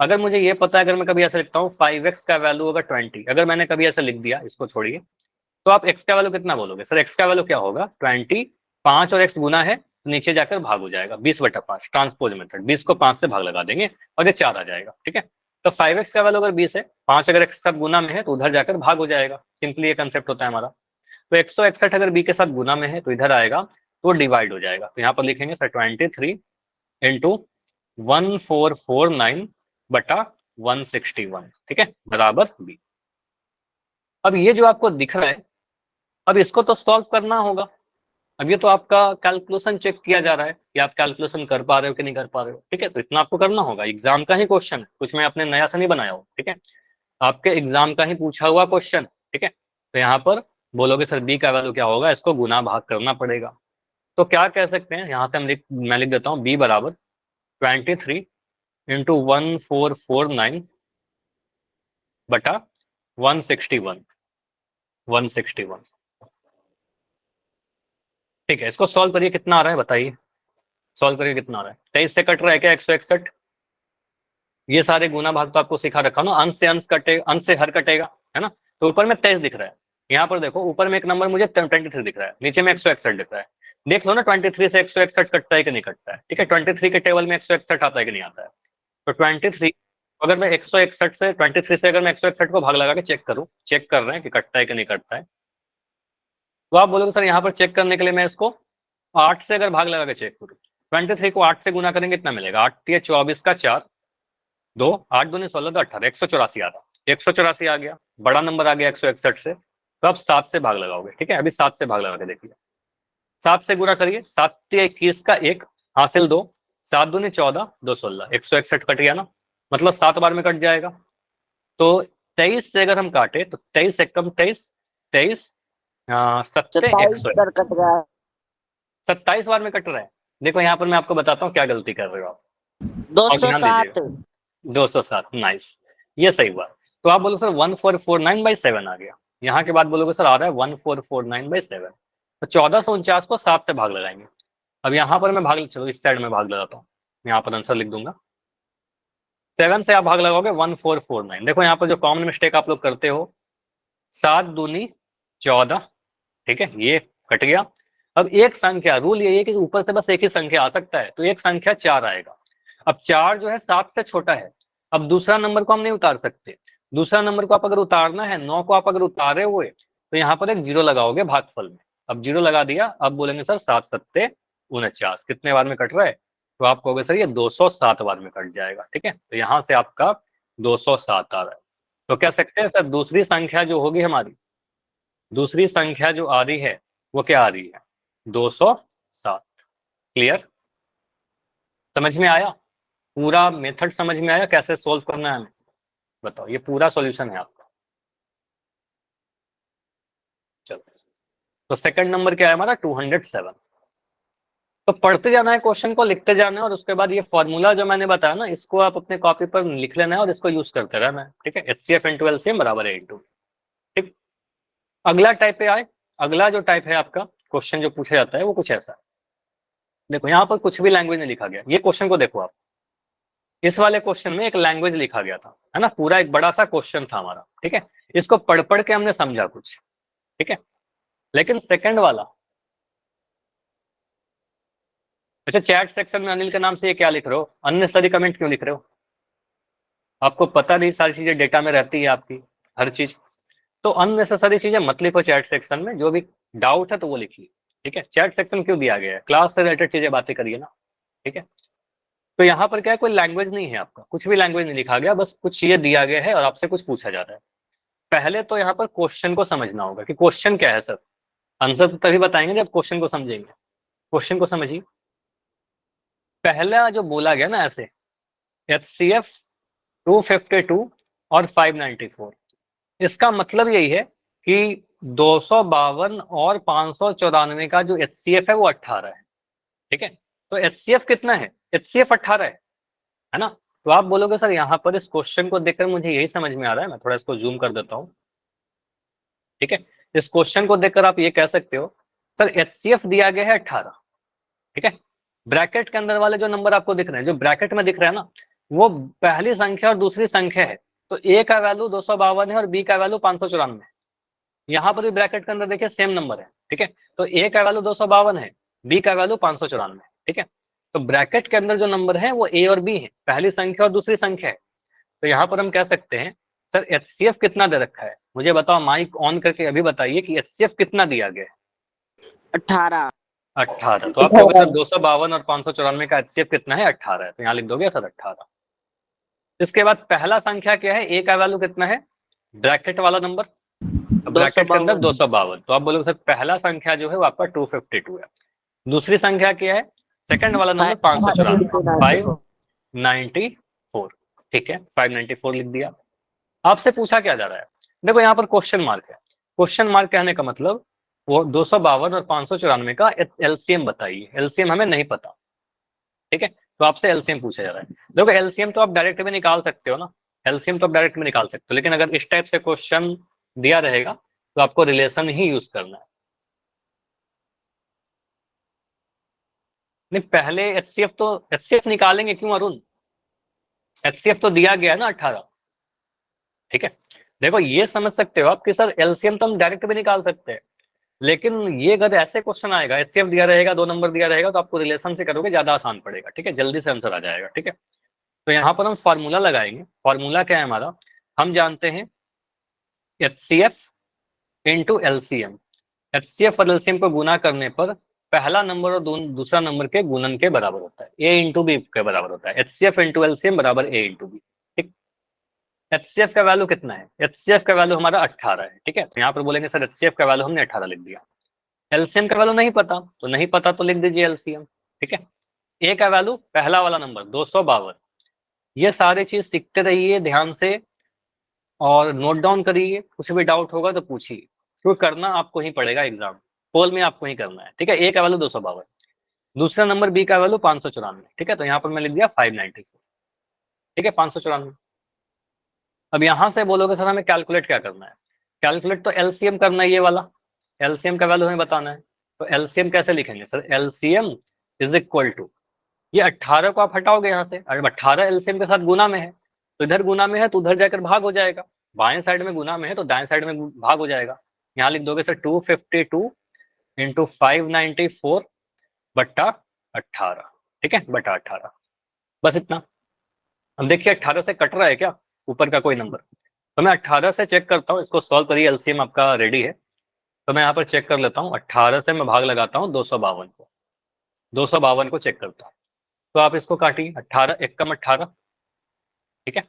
अगर मुझे ये पता है, अगर मैं कभी ऐसा लिखता हूँ 5x का वैल्यू होगा 20, अगर मैंने कभी ऐसा लिख दिया, इसको छोड़िए, तो आप x का वैल्यू कितना बोलोगे? सर x का वैल्यू क्या होगा? 20, 5 और x गुना है, नीचे जाकर भाग हो जाएगा, 20/5 ट्रांसपोज मेथड, 20 को 5 से भाग लगा देंगे और ये 4 आ जाएगा। ठीक है, तो 5x का वैल्यू अगर 20 है, 5 अगर x के साथ गुना में है तो उधर जाकर भाग हो जाएगा। सिंपली ये कंसेप्ट होता है हमारा। तो 161 अगर b के साथ गुना में है तो इधर आएगा तो डिवाइड हो जाएगा। तो यहाँ पर लिखेंगे सर 23 इंटू 1449 बटा 161, ठीक है, बराबर b। अब ये जो आपको दिख रहा है, अब इसको तो सॉल्व करना होगा। अब ये तो आपका कैलकुलेशन चेक किया जा रहा है कि आप कैलकुलेशन कर पा रहे हो कि नहीं कर पा रहे हो। ठीक है, तो इतना आपको करना होगा, एग्जाम का ही क्वेश्चन है, कुछ मैं अपने नया से नहीं बनाया हूँ। ठीक है, आपके एग्जाम का ही पूछा हुआ क्वेश्चन। ठीक है, तो यहाँ पर बोलोगे सर बी का वैल्यू क्या होगा, इसको गुना भाग करना पड़ेगा। तो क्या कह सकते हैं, यहाँ से मैं लिख देता हूँ बी बराबर 23 इंटू 1449 बटा 161, 161। ठीक है, इसको सॉल्व करिए, कितना आ रहा है बताइए, सॉल्व करिए कितना आ रहा है। 23 से कट रहा है क्या 161? ये सारे गुना भाग तो आपको सिखा रखा ना, अंश से अंश कटे, अंश से हर कटेगा, है ना। तो ऊपर में 23 दिख रहा है, यहाँ पर देखो ऊपर में एक नंबर मुझे 23 दिख रहा है, नीचे में 161 दिख रहा है। देख लो ना 23 से 161 कटता है कि नहीं कटता है। ठीक है, 23 के टेबल में 161 आता है कि नहीं आता है। तो 23, अगर मैं 161 से 23 से अगर मैं 161 को भाग लगा के चेक करूं, चेक कर रहे हैं कि कटता है कि नहीं कटता है, तो आप बोलोगे सर यहाँ पर चेक करने के लिए मैं इसको 8 से अगर भाग लगा के चेक करूँ, 23 को 8 से गुना करेंगे कितना मिलेगा? 8 या 24 का 4, 2, 8 दूनी 16, 2 18, 184 आ रहा, 184 आ गया, बड़ा नंबर आ गया 161 से। तो आप 7 से भाग लगाओगे। ठीक है, अभी 7 से भाग लगा के देखिए, 7 से गुना करिए, 7 21 का 1 हासिल 2, 7 दूनी 14, 2 16, 161 कट गया ना, मतलब 7 बार में कट जाएगा। तो 23 से अगर हम काटे तो 23 एकम 23, 23 सत्ते 27 100, पर कट गया। 27 बार में कट रहा है। देखो यहाँ पर मैं आपको बताता हूँ क्या गलती कर रहे हो आप, और ध्यान 207। दीजिएगा। 207, नाइस, ये सही हुआ। तो आप बोलो सर 1449/7 आ गया, यहाँ के बाद बोलोगे सर आ रहा है 1449/7। तो 1449 को 7 से भाग लगाएंगे। अब यहाँ पर मैं भाग, चलो इस साइड में भाग लगाता हूँ, यहाँ पर आंसर लिख दूंगा। 7 से आप भाग लगाओगे 1449। देखो यहाँ पर जो कॉमन मिस्टेक आप लोग करते हो, 7 दूनी 14, ठीक है, ये कट गया। अब एक संख्या, रूल यही है कि ऊपर से बस एक ही संख्या आ सकता है, तो एक संख्या 4 आएगा। अब 4 जो है 7 से छोटा है, अब दूसरा नंबर को हम नहीं उतार सकते। दूसरा नंबर को आप अगर उतारना है, 9 को आप अगर उतारे हुए, तो यहाँ पर एक जीरो लगाओगे भागफल में। अब जीरो लगा दिया, अब बोलेंगे सर 7 सत्ते 49 कितने बार में कट रहा है? तो आप कहोगे सर ये 207 बार में कट जाएगा। ठीक है, तो यहाँ से आपका 207 आ रहा है। तो कह सकते हैं सर दूसरी संख्या जो होगी हमारी, दूसरी संख्या जो आ रही है वो क्या आ रही है? 207। क्लियर, समझ में आया? पूरा मेथड समझ में आया कैसे सोल्व करना है हमें? बताओ, ये पूरा सॉल्यूशन है आपका। चलो, तो सेकंड नंबर क्या है हमारा? 207। तो पढ़ते जाना है, क्वेश्चन को लिखते जाना है, और उसके बाद ये फॉर्मूला जो मैंने बताया ना, इसको आप अपने कॉपी पर लिख लेना है और इसको यूज करते रहना है। ठीक है, HCF इंटू एलसीएम बराबर है 8। ठीक, अगला टाइप पे आए। अगला जो टाइप है आपका क्वेश्चन जो पूछा जाता है वो कुछ ऐसा है। देखो यहाँ पर कुछ भी लैंग्वेज नहीं लिखा गया, ये क्वेश्चन को देखो आप, इस वाले क्वेश्चन में एक लैंग्वेज लिखा गया था, है ना, पूरा एक बड़ा सा क्वेश्चन था हमारा। ठीक है, इसको पढ़ पढ़ के हमने समझा कुछ। ठीक है, लेकिन सेकंड वाला, अच्छा चैट सेक्शन में अनिल के नाम से ये क्या लिख रहे हो? अननेसेसरी कमेंट क्यों लिख रहे हो? आपको पता नहीं सारी चीजें डेटा में रहती है आपकी, हर चीज। तो अननेसेसरी चीजें मत लिखो चैट सेक्शन में, जो भी डाउट है तो वो लिखिए, ठीक है। चैट सेक्शन क्यों दिया गया है, क्लास से रिलेटेड चीजें बातें करिए ना, ठीक है। तो यहाँ पर क्या है, कोई लैंग्वेज नहीं है आपका, कुछ भी लैंग्वेज नहीं लिखा गया, बस कुछ ये दिया गया है और आपसे कुछ पूछा जा रहा है। पहले तो यहाँ पर क्वेश्चन को समझना होगा कि क्वेश्चन क्या है सर। आंसर तो तभी बताएंगे जब क्वेश्चन को समझेंगे। क्वेश्चन को समझिए। पहला जो बोला गया ना ऐसे, HCF 252 और 594, इसका मतलब यही है कि 252 और 594 का जो HCF है वो 18 है, ठीक है। तो HCF कितना है, HCF 18 है ना। तो आप बोलोगे सर यहाँ पर इस क्वेश्चन को देखकर मुझे यही समझ में आ रहा है, मैं थोड़ा इसको जूम कर देता हूँ, ठीक है। इस क्वेश्चन को देखकर आप ये कह सकते हो सर HCF दिया गया है 18, ठीक है। ब्रैकेट के अंदर वाले जो नंबर आपको दिख रहे हैं, जो ब्रैकेट में दिख रहा है ना, वो पहली संख्या और दूसरी संख्या है। तो ए का वैल्यू 252 है और बी का वैल्यू 594 है। यहाँ पर भी ब्रैकेट के अंदर देखिए सेम नंबर है, ठीक है। तो ए का वैल्यू 252 है, बी का वैल्यू 594 है, ठीक है। तो ब्रैकेट के अंदर जो नंबर है वो ए और बी है, पहली संख्या और दूसरी संख्या है। तो यहाँ पर हम कह सकते हैं सर HCF कितना दे रखा है, मुझे बताओ, माइक ऑन करके अभी बताइए कि HCF कितना दिया गया है। 18। 18। तो आप कहोगे सर 252 और 594 का HCF कितना है, 18 है, तो यहाँ लिख दोगे सर 18। इसके बाद पहला संख्या क्या है, ए का वैल्यू कितना है, ब्रैकेट वाला नंबर, ब्रैकेट के अंदर 252। तो आप बोलोगे सर पहला संख्या जो है वो आपका 252 है। दूसरी संख्या क्या है, सेकंड वाला नंबर 594, 594, ठीक है, 594 लिख दिया। आपसे पूछा क्या जा रहा है, देखो यहाँ पर क्वेश्चन मार्क है। क्वेश्चन मार्क कहने का मतलब वो 252 और 594 का LCM बताइए। LCM हमें नहीं पता, ठीक है। तो आपसे LCM पूछा जा रहा है। देखो LCM तो आप डायरेक्ट भी निकाल सकते हो ना, LCM तो आप डायरेक्ट में निकाल सकते हो, लेकिन अगर इस टाइप से क्वेश्चन दिया रहेगा तो आपको रिलेशन ही यूज करना है। नहीं, पहले HCF निकालेंगे क्यों अरुण, HCF तो दिया गया है ना 18, ठीक है। देखो ये समझ सकते हो आप कि सर LCM तो हम डायरेक्ट भी निकाल सकते हैं, लेकिन ये अगर ऐसे क्वेश्चन आएगा, HCF दिया रहेगा, 2 नंबर दिया रहेगा, तो आपको रिलेशन से करोगे ज्यादा आसान पड़ेगा, ठीक है, जल्दी से आंसर आ जाएगा, ठीक है। तो यहाँ पर हम फॉर्मूला लगाएंगे। फॉर्मूला क्या है हमारा, हम जानते हैं HCF इंटू LCM। HCF और LCM को गुना करने पर पहला नंबर और दूसरा नंबर के गुणन के बराबर होता है, A इंटू बी के बराबर होता है। HCF इंटू LCM बराबर A इंटू बी, ठीक। HCF का वैल्यू कितना है, HCF का वैल्यू हमारा 18 है, ठीक है। तो यहाँ पर बोलेंगे सर HCF का वैल्यू हमने 18 लिख दिया। LCM का वैल्यू नहीं पता, तो नहीं पता तो लिख दीजिए LCM, ठीक है। ए का वैल्यू पहला वाला नंबर 252। ये सारी चीज सीखते रहिए ध्यान से और नोट डाउन करिए, कुछ भी डाउट होगा तो पूछिए, क्योंकि करना आपको ही पड़ेगा, एग्जाम पोल में आपको ही करना है, ठीक है। ए का वैल्यू 252, दूसरा नंबर बी का वैल्यू 594, ठीक है। तो यहाँ पर मैं लिख दिया 594, ठीक है, 594। अब यहाँ से बोलोगे सर हमें कैलकुलेट क्या करना है, कैलकुलेट तो LCM करना है, ये वाला LCM का वैल्यू हमें बताना है। तो LCM कैसे लिखेंगे sir, LCM is equal to, ये 18 को आप हटाओगे यहाँ से, अरे 18 LCM के साथ गुना में है, तो इधर गुना में है तो उधर जाकर भाग हो जाएगा, बाएं साइड में गुना में है तो दाएं साइड में भाग हो जाएगा। यहाँ लिख दोगे सर 252 इंटू 594 बट्टा 18, ठीक है, बटा 18, बस इतना। अब देखिए 18 से कट रहा है क्या ऊपर का कोई नंबर, तो मैं 18 से चेक करता हूँ, इसको सॉल्व करिए, LCM आपका रेडी है। तो मैं यहाँ पर चेक कर लेता हूँ, 18 से मैं भाग लगाता हूँ 252 को, 252 को चेक करता हूँ। तो आप इसको काटिए, 18 एक कम 18, ठीक है।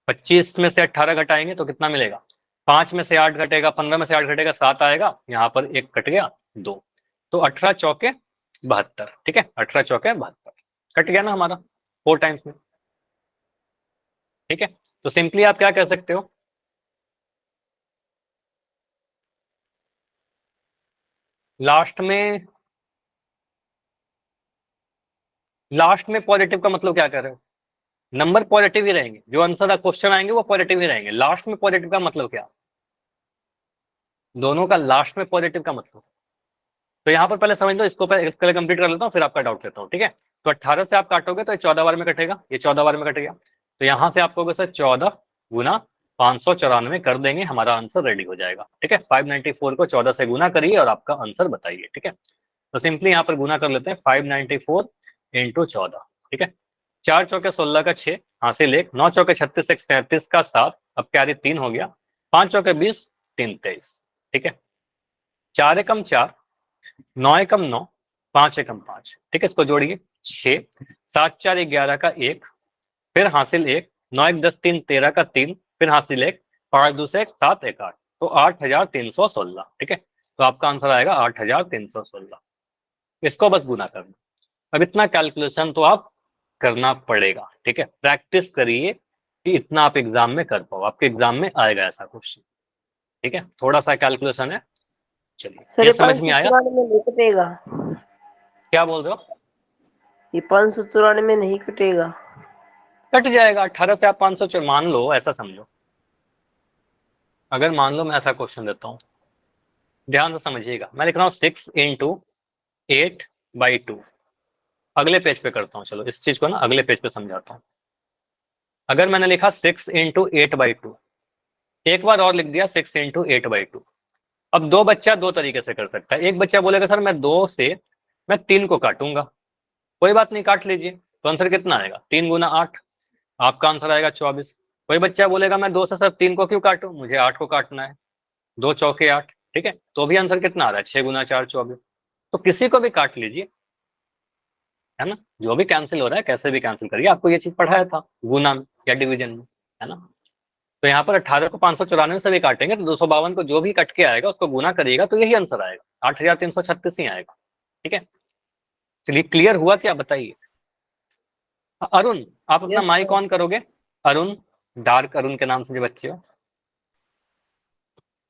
25 में से 18 घटाएंगे तो कितना मिलेगा, 5 में से 8 घटेगा, 15 में से 8 घटेगा, 7 आएगा, यहाँ पर एक कट गया 2, तो 18 चौके 72, ठीक है, 18 चौके 72 कट गया ना हमारा 4 टाइम्स में, ठीक है। तो सिंपली आप क्या कह सकते हो, लास्ट में पॉजिटिव का मतलब क्या कर रहे हो, नंबर पॉजिटिव ही रहेंगे, जो आंसर क्वेश्चन आएंगे वो पॉजिटिव ही रहेंगे। लास्ट में पॉजिटिव का मतलब क्या, दोनों का लास्ट में पॉजिटिव का मतलब। तो यहाँ पर पहले समझ लो, इसको पहले कंप्लीट कर लेता हूँ, फिर आपका डाउट लेता हूँ, ठीक है। तो 18 से आप काटोगे तो ये 14 बार में कटेगा, ये 14 बार में कट गया, तो यहाँ से आपको सर 14 गुना 594 कर देंगे, हमारा आंसर रेडी हो जाएगा, ठीक है। 594 को 14 से गुना करिए और आपका आंसर बताइए, ठीक है। तो सिंपली यहाँ पर गुना कर लेते हैं, 594 इंटू 14, ठीक है। 4 चौके 16 का 6 हासिल 1, 9 चौके 36 1 37 का 7, अब कैरी 3 हो गया, 5 चौके 20 3 23। ठीक है, 4 एकम 4, 9 एकम 9, 5 एकम 5। ठीक है, इसको जोड़िए 6, 7 4 11 का 1, फिर हासिल 1, 9 1 10 3 13 का 3, फिर हासिल 1, 5 2 से 7 1 8, तो 8316। ठीक है, तो आपका आंसर आएगा 8316। इसको बस गुना करना। अब इतना कैलकुलेशन तो आप करना पड़ेगा। ठीक है, प्रैक्टिस करिए कि इतना आप एग्जाम में कर पाओ, आपके एग्जाम में आएगा ऐसा क्वेश्चन। ठीक है, थोड़ा सा कैलकुलेशन है। चलिए, सर ये ये समझ में आया? 594 में नहीं कटेगा? क्या बोल रहे हो? ये 594 में नहीं कटेगा? कट जाएगा 18 से आप 500 मान लो, ऐसा समझो। अगर मान लो मैं ऐसा क्वेश्चन देता हूँ, ध्यान से समझिएगा, मैं लिख रहा हूँ 6 इंटू 8/2। अगले पेज पे करता हूँ, चलो इस चीज को ना अगले पेज पे समझाता हूँ। अगर मैंने लिखा 6 इंटू 8/2, एक बार और लिख दिया 6 इंटू 8/2। अब दो बच्चा दो तरीके से कर सकता है। एक बच्चा बोलेगा सर मैं 2 से मैं 3 को काटूंगा, कोई बात नहीं, काट लीजिए, तो आंसर कितना आएगा? 3 गुना 8, आपका आंसर आएगा 24। कोई बच्चा बोलेगा मैं 2 से सर 3 को क्यों काटूं, मुझे 8 को काटना है, 2 चौके 8। ठीक है, तो भी आंसर कितना आ रहा है? 6 गुना 4 24। तो किसी को भी काट लीजिए, है ना, जो भी कैंसिल हो रहा है कैसे भी कैंसिल करिए, आपको ये चीज पढ़ाया था गुना में या डिवीजन में, है ना। तो यहाँ पर 18 को 594 से भी काटेंगे तो 252 को जो भी कट के आएगा उसको गुना करिएगा तो यही आंसर आएगा, 8336 ही आएगा। ठीक है, चलिए क्लियर हुआ क्या, बताइए। अरुण, आप अपना यस माइक सर। ऑन करोगे? अरुण, डार्क अरुण के नाम से जो बच्चे हो।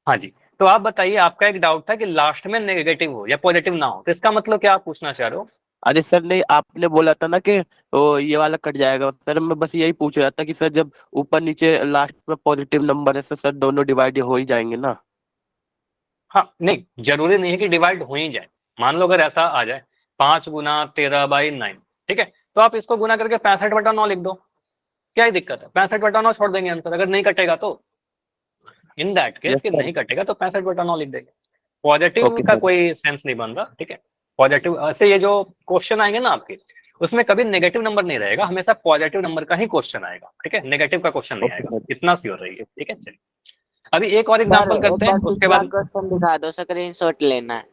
हाँ जी, तो आप बताइए, आपका एक डाउट था कि लास्ट में नेगेटिव हो या पॉजिटिव ना हो, तो इसका मतलब क्या आप पूछना चाह रहे हो? अरे सर नहीं, आपने बोला था ना कि वो ये वाला कट जाएगा। सर मैं बस यही पूछ रहा था कि सर जब ऊपर नीचे लास्ट में पॉजिटिव नंबर है तो सर दोनों डिवाइड हो ही जाएंगे ना। हाँ, नहीं जरूरी नहीं है कि डिवाइड हो ही जाए। मान लो अगर ऐसा आ जाए 5 गुना 13/9, ठीक है, तो आप इसको गुना करके 65/9 लिख दो, क्या ही दिक्कत है? 65/9 छोड़ देंगे आंसर, अगर नहीं कटेगा तो। इन दैट केस यस कि सर। नहीं कटेगा तो 65/9 लिख देंगे। पॉजिटिव ओके का सर। कोई सेंस नहीं बन रहा। ठीक है, पॉजिटिव ऐसे ये जो क्वेश्चन आएंगे ना आपके, उसमें कभी नेगेटिव नंबर नहीं रहेगा, हमेशा पॉजिटिव नंबर का ही क्वेश्चन आएगा। ठीक है, नेगेटिव का क्वेश्चन नहीं ओके आएगा, सर। इतना श्योर रहिए। ठीक है, चलिए अभी एक और सर एग्जांपल एक करते हैं बार उसके पिछला बाद। क्वेश्चन दिखा दो, स्क्रीनशॉट लेना है।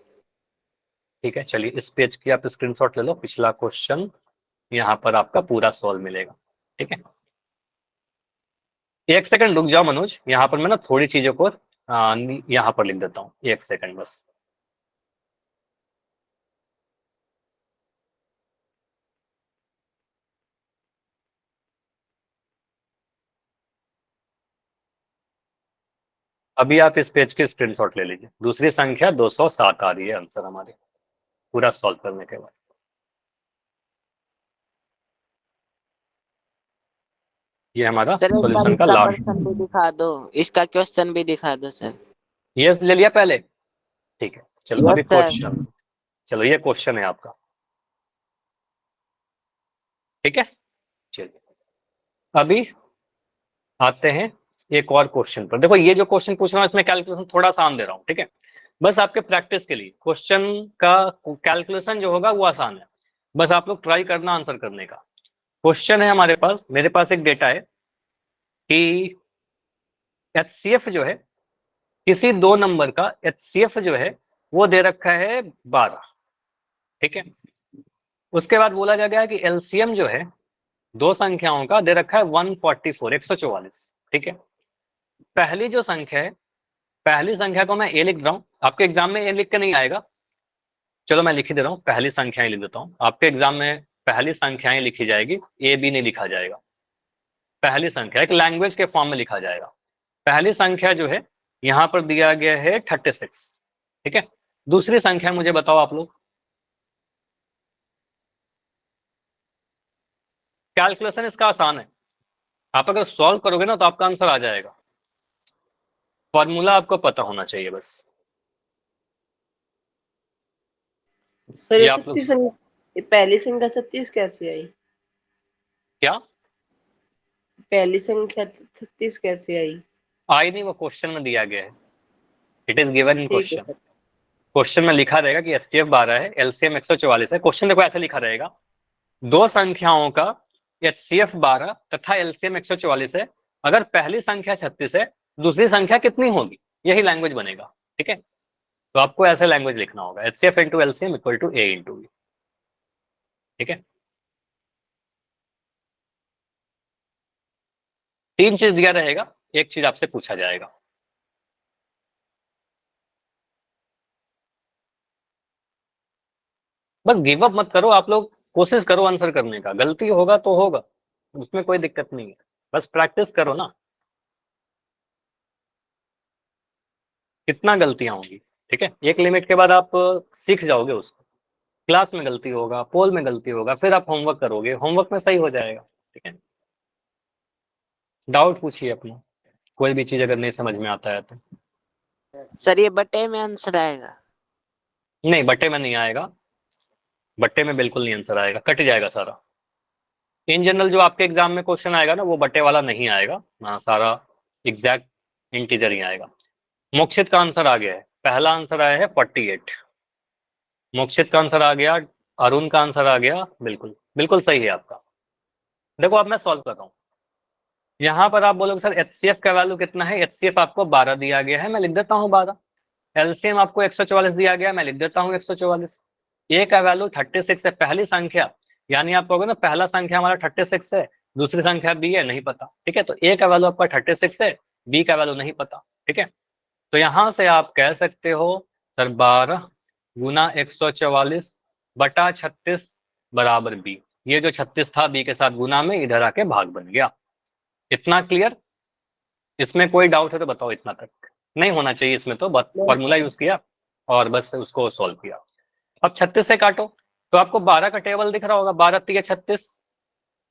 ठीक है, चलिए इस पेज की आप स्क्रीनशॉट ले लो, पिछला क्वेश्चन यहाँ पर आपका पूरा सॉल्व मिलेगा। ठीक है, एक सेकंड रुक जाओ मनोज, यहाँ पर मैं ना थोड़ी चीजों को यहाँ पर लिख देता हूँ, एक सेकंड बस। अभी आप इस पेज की स्क्रीनशॉट ले लीजिए, दूसरी संख्या 207 आ रही है आंसर हमारे पूरा सॉल्व करने के बाद। ये हमारा सर एक बार सॉल्यूशन का इसका लास्ट। क्वेश्चन भी दिखा दो, इसका क्वेश्चन भी दिखा दो सर। ये ले लिया पहले? ठीक है, चलो अभी यस सर। क्वेश्चन, चलो ये क्वेश्चन है आपका। ठीक है, चलिए अभी आते हैं एक और क्वेश्चन पर। देखो ये जो क्वेश्चन पूछ रहा हूँ इसमें कैलकुलेशन थोड़ा आसान दे रहा हूँ। ठीक है, बस आपके प्रैक्टिस के लिए क्वेश्चन का कैलकुलेशन जो होगा वो आसान है, बस आप लोग ट्राई करना आंसर करने का। क्वेश्चन है हमारे पास, मेरे पास एक डेटा है कि एचसीएफ जो है, किसी दो नंबर का एचसीएफ जो है वो दे रखा है 12। ठीक है, उसके बाद बोला जा गया है कि एलसीएम जो है दो संख्याओं का दे रखा है 144 144। ठीक है, पहली जो संख्या है, पहली संख्या को मैं ए लिख रहा हूं, आपके एग्जाम में ए लिख के नहीं आएगा, चलो मैं लिख ही दे रहा हूँ, पहली संख्याएं लिख देता हूँ। आपके एग्जाम में पहली संख्याएं लिखी जाएगी, ए बी नहीं लिखा जाएगा। पहली संख्या एक लैंग्वेज के फॉर्म में लिखा जाएगा। पहली संख्या जो है यहां पर दिया गया है 36। ठीक है, दूसरी संख्या मुझे बताओ आप लोग। कैलकुलेशन इसका आसान है, आप अगर सॉल्व करोगे ना तो आपका आंसर आ जाएगा। फॉर्मूला आपको पता होना चाहिए बस। सर ये ये आप लोग 36 ये पहली संख्या 36 कैसे आई? क्या पहली संख्या 36 कैसे आई? आई नहीं, वो क्वेश्चन में दिया गया है, इट इज गिवन इन ठीक है क्वेश्चन। सर। क्वेश्चन में लिखा रहेगा कि एचसीएफ 12 है, एलसीएम 144 है। क्वेश्चन देखो ऐसे लिखा रहेगा, दो संख्याओं का HCF 12 तथा LCM 144 है, अगर पहली संख्या 36 है, दूसरी संख्या कितनी होगी? यही लैंग्वेज बनेगा। ठीक है, तो आपको ऐसे लैंग्वेज लिखना होगा, HCF into LCM equal to A into B। ठीक है, 3 चीज दिया रहेगा, एक चीज आपसे पूछा जाएगा। बस गिव अप मत करो आप लोग, कोशिश करो आंसर करने का, गलती होगा तो होगा, उसमें कोई दिक्कत नहीं है, बस प्रैक्टिस करो ना। कितना गलतियां होंगी, ठीक है, एक लिमिट के बाद आप सीख जाओगे उसको। क्लास में गलती होगा, पोल में गलती होगा, फिर आप होमवर्क करोगे, होमवर्क में सही हो जाएगा। ठीक है, डाउट पूछिए अपना, कोई भी चीज अगर नहीं समझ में आता है तो। सर ये बटे में आंसर आएगा? नहीं, बट्टे में नहीं आएगा, बट्टे में बिल्कुल नहीं आंसर आएगा, कट जाएगा सारा। इन जनरल जो आपके एग्जाम में क्वेश्चन आएगा ना, वो बट्टे वाला नहीं आएगा, हाँ, सारा एग्जैक्ट इंटीजर ही आएगा। मोक्षित का आंसर आ गया है, पहला आंसर आया है 48। मोक्षित का आंसर आ गया, अरुण का आंसर आ गया, बिल्कुल बिल्कुल सही है आपका। देखो अब मैं सॉल्व कर रहा हूँ, यहाँ पर आप बोलोगे सर HCF का वैल्यू कितना है? HCF आपको 12 दिया गया है, मैं लिख देता हूँ 12। LCM आपको 144 दिया गया, मैं लिख देता हूँ 144। ए का वैल्यू 36 है, पहली संख्या, यानी आप कहोगे ना पहला संख्या हमारा 36 है, दूसरी संख्या बी है, नहीं पता। ठीक है, तो ए का वैल्यू आपका 36 है, बी का वैल्यू नहीं पता। ठीक है, तो यहां से आप कह सकते हो सर 12 गुना 144 बटा 36 बराबर बी। ये जो 36 था बी के साथ गुना में इधर आके भाग बन गया। इतना क्लियर? इसमें कोई डाउट है तो बताओ, इतना तक नहीं होना चाहिए इसमें, तो बस फॉर्मूला यूज किया और बस उसको सॉल्व किया। अब 36 से काटो तो आपको 12 का टेबल दिख रहा होगा, 12 3 36।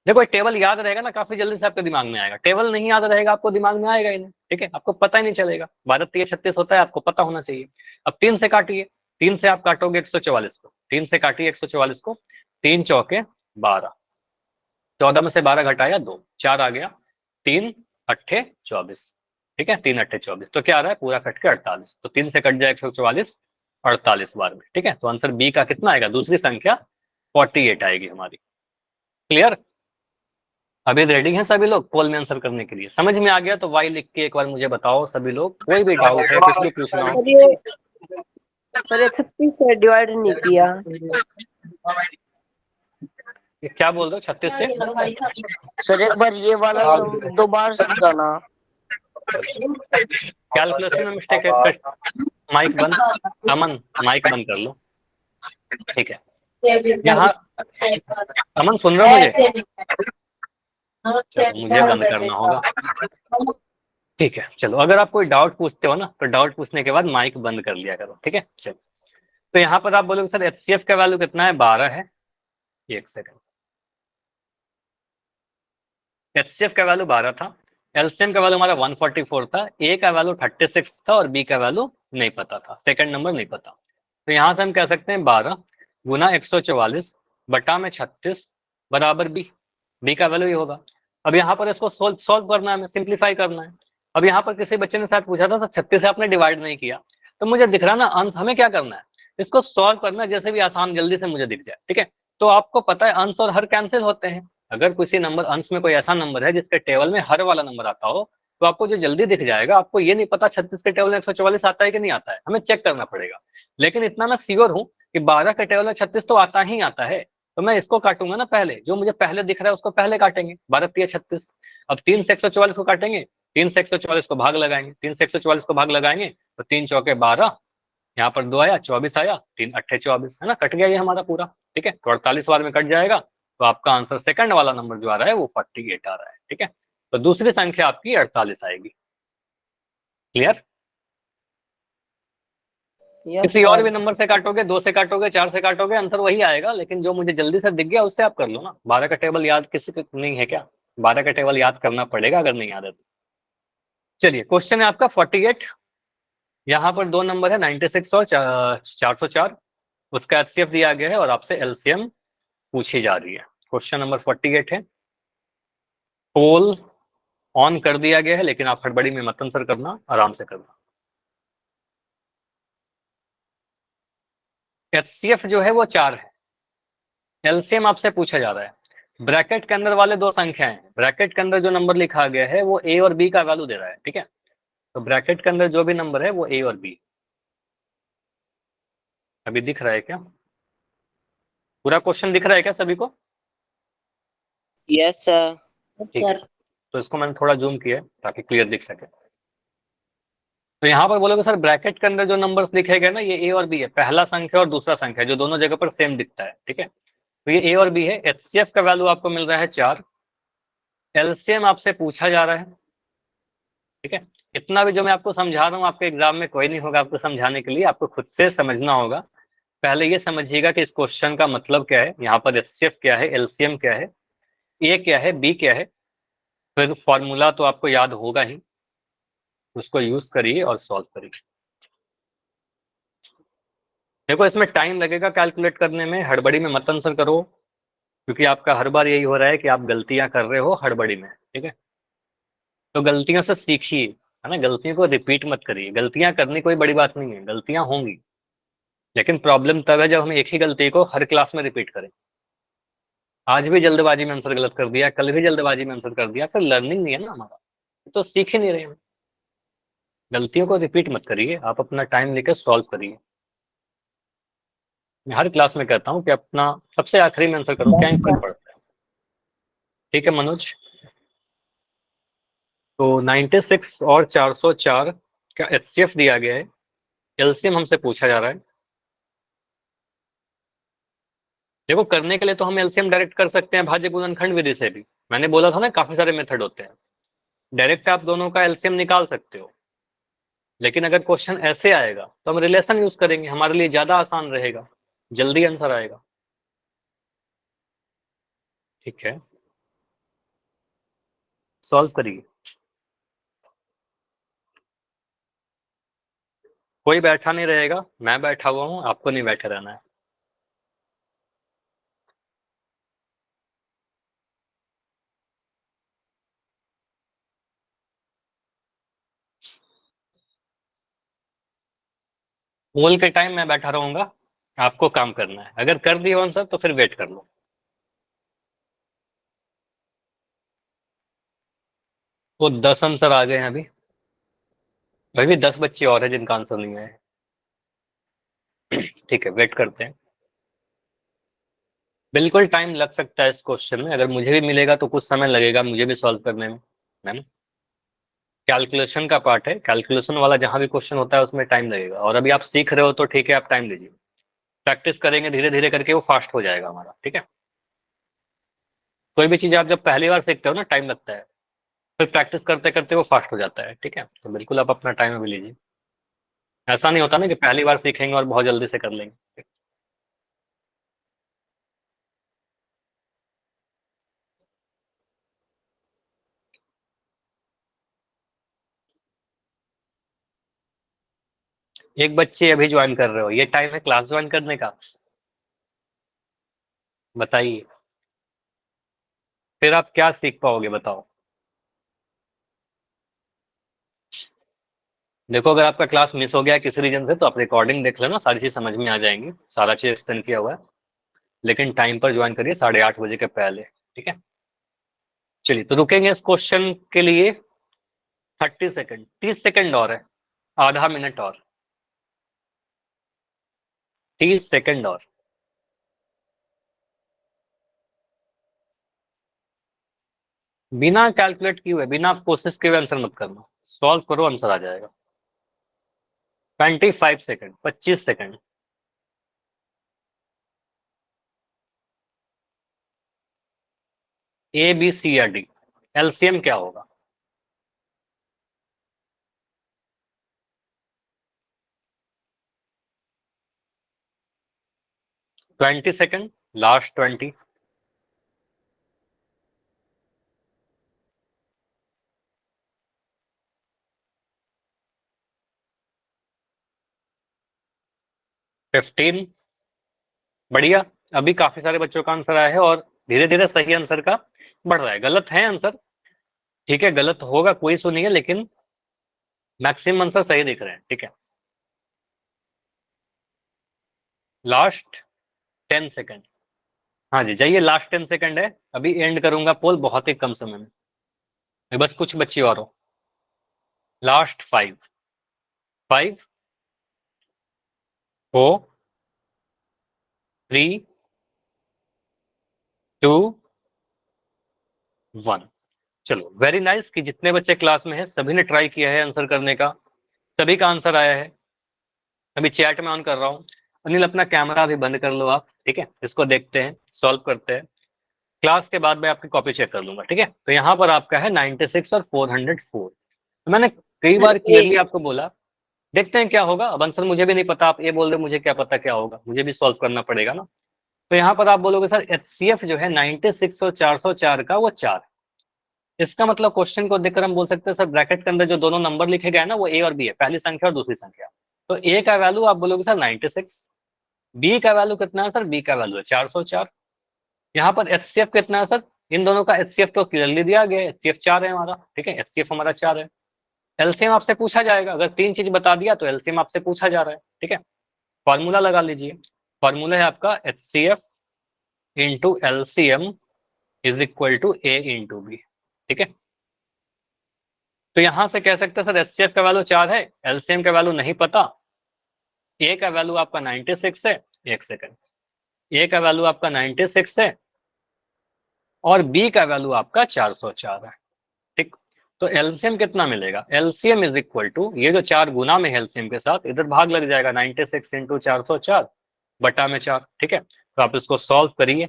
देखो टेबल याद रहेगा ना, काफी जल्दी से आपके दिमाग में आएगा। टेबल नहीं याद रहेगा आपको, दिमाग में आएगा ही नहीं। ठीक है, आपको पता ही नहीं चलेगा 12 3 36 होता है, आपको पता होना चाहिए। अब 3 से काटिए, 3 से आप काटोगे 144 को, 3 से काटिए 144 को, 3 चौके 12, 14 में से 12 घटाया 2, 4 आ गया, 3 अट्ठे 24। ठीक है, 3 अट्ठे 24, तो क्या आ रहा है पूरा कट के 48, तो 3 से कट जाए 144, 48 बार में। ठीक है, तो आंसर बी का कितना आएगा? दूसरी संख्या 48 आएगी हमारी। क्लियर? अभी रेडी हैं सभी लोग पोल में आंसर करने के लिए? समझ में आ गया तो वाई लिख के एक बार मुझे बताओ सभी लोग, कोई भी डाउट है, कुछ भी पूछना हो। सर ये 36 से डिवाइड नहीं किया। क्या बोल रहे हो 36 से? सर एक बार ये वाला दो बार समझाना। कैलकुलेशन में मिस्टेक है, फिर माइक बंद, अमन माइक बंद कर लो। ठीक है, यहाँ अमन सुन रहे हो मुझे? चलो मुझे बंद करना होगा। ठीक है, चलो अगर आप कोई डाउट पूछते हो ना, तो डाउट पूछने के बाद माइक बंद कर लिया करो। ठीक है, चलो तो यहाँ पर आप बोलोगे सर HCF का वैल्यू कितना है? 12 है। एक सेकंड, HCF का वैल्यू 12 था, LCM का वैल्यू हमारा 144 था, A का वैल्यू 36 था और B का वैल्यू नहीं पता था, सेकंड नंबर नहीं पता। तो यहाँ से हम कह सकते हैं 12 गुना 144 बटा में 36 बराबर B का वैल्यू ही होगा। अब यहाँ पर इसको सोल्व करना है, हमें सिंप्लीफाई करना है। अब यहाँ पर किसी बच्चे ने साथ पूछा था 36 से आपने डिवाइड नहीं किया, तो मुझे दिख रहा ना अंश, हमें क्या करना है? इसको सॉल्व करना है, जैसे भी आसान जल्दी से मुझे दिख जाए। ठीक है, तो आपको पता है अंश और हर कैंसिल होते हैं। अगर किसी नंबर अंश में कोई ऐसा नंबर है जिसके टेबल में हर वाला नंबर आता हो, तो आपको जो जल्दी दिख जाएगा, आपको ये नहीं पता 36 के टेबल में 144 आता है कि नहीं आता है, हमें चेक करना पड़ेगा। लेकिन इतना मैं श्योर हूं कि 12 के टेबल में 36 तो आता ही आता है, तो मैं इसको काटूंगा ना पहले, जो मुझे पहले दिख रहा है उसको पहले काटेंगे, 12 3 36। अब 3 से 144 को काटेंगे, 3 से 144 को भाग लगाएंगे, 3 से 144 को भाग लगाएंगे तो 3 चौके 12, यहाँ पर 2 आया, 24 आया, 3 अट्ठे 24, है ना, कट गया ये हमारा पूरा। ठीक है, तो 48 बार में कट जाएगा, तो आपका आंसर सेकंड वाला नंबर जो आ रहा है वो 48 आ रहा है। ठीक है, तो दूसरी संख्या आपकी 48 आएगी। क्लियर? किसी और भी नंबर से काटोगे, 2 से काटोगे, 4 से काटोगे, आंसर वही आएगा, लेकिन जो मुझे जल्दी से दिख गया उससे आप कर लो ना। 12 का टेबल याद किसी को नहीं है क्या? 12 का टेबल याद करना पड़ेगा अगर नहीं याद है तो। चलिए क्वेश्चन है आपका 48, यहाँ पर दो नंबर है 96 और 404, उसका HCF दिया गया है और आपसे LCM पूछी जा रही है। क्वेश्चन नंबर 48 है, पोल ऑन कर दिया गया है, लेकिन आप हड़बड़ी में मत आंसर करना, आराम से करना। HCF जो है वो 4 है, LCM आपसे पूछा जा रहा है, ब्रैकेट के अंदर वाले दो संख्याएं हैं, ब्रैकेट के अंदर जो नंबर लिखा गया है वो ए और बी का वैल्यू दे रहा है, ठीक है। तो ब्रैकेट के अंदर जो भी नंबर है वो ए और बी। अभी दिख रहा है क्या? पूरा क्वेश्चन दिख रहा है क्या सभी को? Yes sir. ठीक है, तो इसको मैंने थोड़ा जूम किया है ताकि क्लियर दिख सके। तो यहाँ पर बोलोगे सर ब्रैकेट के अंदर जो नंबर्स लिखे गए ना ये ए और बी है, पहला संख्या और दूसरा संख्या जो दोनों जगह पर सेम दिखता है, ठीक है। तो ये ए और बी है। एचसीएफ का वैल्यू आपको मिल रहा है 4। एलसीएम आपसे पूछा जा रहा है, ठीक है। इतना भी जो मैं आपको समझा रहा हूँ आपके एग्जाम में कोई नहीं होगा आपको समझाने के लिए, आपको खुद से समझना होगा। पहले ये समझिएगा कि इस क्वेश्चन का मतलब क्या है, यहाँ पर एचसीएफ क्या है, एलसीएम क्या है, ए क्या है, बी क्या है। फिर फॉर्मूला तो आपको याद होगा ही, उसको यूज करिए और सॉल्व करिए। देखो इसमें टाइम लगेगा कैलकुलेट करने में, हड़बड़ी में मत आंसर करो, क्योंकि आपका हर बार यही हो रहा है कि आप गलतियां कर रहे हो हड़बड़ी में, ठीक है। तो गलतियों से सीखिए, है ना, गलतियों को रिपीट मत करिए। गलतियां करनी कोई बड़ी बात नहीं है, गलतियां होंगी, लेकिन प्रॉब्लम तब है जब हम एक ही गलती को हर क्लास में रिपीट करें। आज भी जल्दबाजी में आंसर गलत कर दिया, कल भी जल्दबाजी में आंसर कर दिया, फिर लर्निंग नहीं है ना हमारा, तो सीख ही नहीं रहे हम। गलतियों को रिपीट मत करिए, आप अपना टाइम लेकर सॉल्व करिए। मैं हर क्लास में कहता हूँ कि अपना सबसे आखिरी में आंसर करो, क्या फर्क पड़ता है। ठीक है मनोज। तो 96 और 404 का एचसीएफ दिया गया है, एलसीएम हमसे पूछा जा रहा है। देखो करने के लिए तो हम एलसीएम डायरेक्ट कर सकते हैं भाज्य गुणनखंड विधि से भी, मैंने बोला था ना काफी सारे मेथड होते हैं, डायरेक्ट आप दोनों का एलसीएम निकाल सकते हो। लेकिन अगर क्वेश्चन ऐसे आएगा तो हम रिलेशन यूज करेंगे, हमारे लिए ज्यादा आसान रहेगा, जल्दी आंसर आएगा। ठीक है, सॉल्व करिए। कोई बैठा नहीं रहेगा, मैं बैठा हुआ हूं, आपको नहीं बैठे रहना है। मूल के टाइम मैं बैठा रहूंगा, आपको काम करना है। अगर कर दिया आंसर तो फिर वेट कर लो। वो 10 आंसर आ गए हैं अभी, अभी भी 10 बच्चे और हैं जिनका आंसर नहीं आया है। ठीक है, वेट करते हैं। बिल्कुल टाइम लग सकता है इस क्वेश्चन में, अगर मुझे भी मिलेगा तो कुछ समय लगेगा मुझे भी सॉल्व करने में, है ना। कैलकुलेशन का पार्ट है, कैलकुलेशन वाला जहां भी क्वेश्चन होता है उसमें टाइम लगेगा। और अभी आप सीख रहे हो तो ठीक है, आप टाइम लीजिए, प्रैक्टिस करेंगे धीरे धीरे करके वो फास्ट हो जाएगा हमारा, ठीक है। कोई भी चीज आप जब पहली बार सीखते हो ना टाइम लगता है, फिर प्रैक्टिस करते करते वो फास्ट हो जाता है, ठीक है। तो बिल्कुल आप अपना टाइम अभी लीजिए, ऐसा नहीं होता ना कि पहली बार सीखेंगे और बहुत जल्दी से कर लेंगे। एक बच्चे अभी ज्वाइन कर रहे हो, ये टाइम है क्लास ज्वाइन करने का? बताइए, फिर आप क्या सीख पाओगे बताओ। देखो अगर आपका क्लास मिस हो गया है किसी रीजन से तो आप रिकॉर्डिंग देख लेना, सारी चीज समझ में आ जाएंगी, सारा चीज एक्सप्लेन किया हुआ है। लेकिन टाइम पर ज्वाइन करिए 8:30 बजे के पहले, ठीक है। चलिए तो रुकेंगे इस क्वेश्चन के लिए 30 सेकंड, 30 सेकंड और है, आधा मिनट और, 30 सेकंड और। बिना कैलकुलेट किए हुए, बिना कोशिश किए हुए आंसर मत करना, सॉल्व करो आंसर आ जाएगा। 25 second, 25 second. A B C या डी, एलसीएम क्या होगा? Twenty second, last 20। 15। बढ़िया, अभी काफी सारे बच्चों का आंसर आया है और धीरे धीरे सही आंसर का बढ़ रहा है। गलत है आंसर, ठीक है, गलत होगा कोई इशू नहीं है, लेकिन मैक्सिमम आंसर सही दिख रहे हैं, ठीक है। Last 10 second. हाँ जी, जाइए, लास्ट 10 सेकंड है, अभी एंड करूंगा पोल बहुत ही कम समय में, बस कुछ बच्चे और हो। लास्ट 5, 5, 4, 3, 2, 1। चलो, वेरी नाइस कि जितने बच्चे क्लास में हैं सभी ने ट्राई किया है आंसर करने का, सभी का आंसर आया है। अभी चैट में ऑन कर रहा हूँ। अनिल, अपना कैमरा भी बंद कर लो आप, ठीक है, इसको देखते हैं, सॉल्व करते हैं। क्लास के बाद मैं आपकी कॉपी चेक कर लूंगा, ठीक है। तो यहाँ पर आपका है 96 और 404। तो मैंने कई सर बार क्लियरली आपको बोला, देखते हैं क्या होगा। अब आंसर मुझे भी नहीं पता, आप ये बोल रहे, मुझे क्या पता क्या होगा, मुझे भी सॉल्व करना पड़ेगा ना। तो यहाँ पर आप बोलोगे सर HCF जो है 96 और 404 का वो 4। इसका मतलब क्वेश्चन को देखकर हम बोल सकते हैं सर ब्रैकेट के अंदर जो दोनों नंबर लिखे गए हैं ना वो A और B है, पहली संख्या और दूसरी संख्या। तो A का वैल्यू आप बोलोगे सर 96, B का वैल्यू कितना है सर, B का वैल्यू है 404। यहाँ पर HCF कितना है सर, इन दोनों का HCF तो क्लियरली दिया गया है, HCF 4 है हमारा, ठीक है, HCF हमारा 4 है। एलसीएम आपसे पूछा जाएगा, अगर 3 चीज बता दिया तो एलसीएम आपसे पूछा जा रहा है, ठीक है। फॉर्मूला लगा लीजिए, फॉर्मूला है आपका HCF into LCM is equal to A into B, ठीक है। तो यहां से कह सकते हैं सर HCF का वैल्यू 4 है, एलसीएम का वैल्यू नहीं पता, A का वैल्यू आपका 96 है, एक सेकंड, A का वैल्यू आपका 96 है और B का वैल्यू आपका 404 है, ठीक। तो एलसीएम कितना मिलेगा, एलसीएम इज इक्वल टू, ये जो 4 गुना में एलसीएम के साथ इधर भाग लग जाएगा, 96 इंटू 404 बटा में 4, ठीक है। तो आप इसको सॉल्व करिए,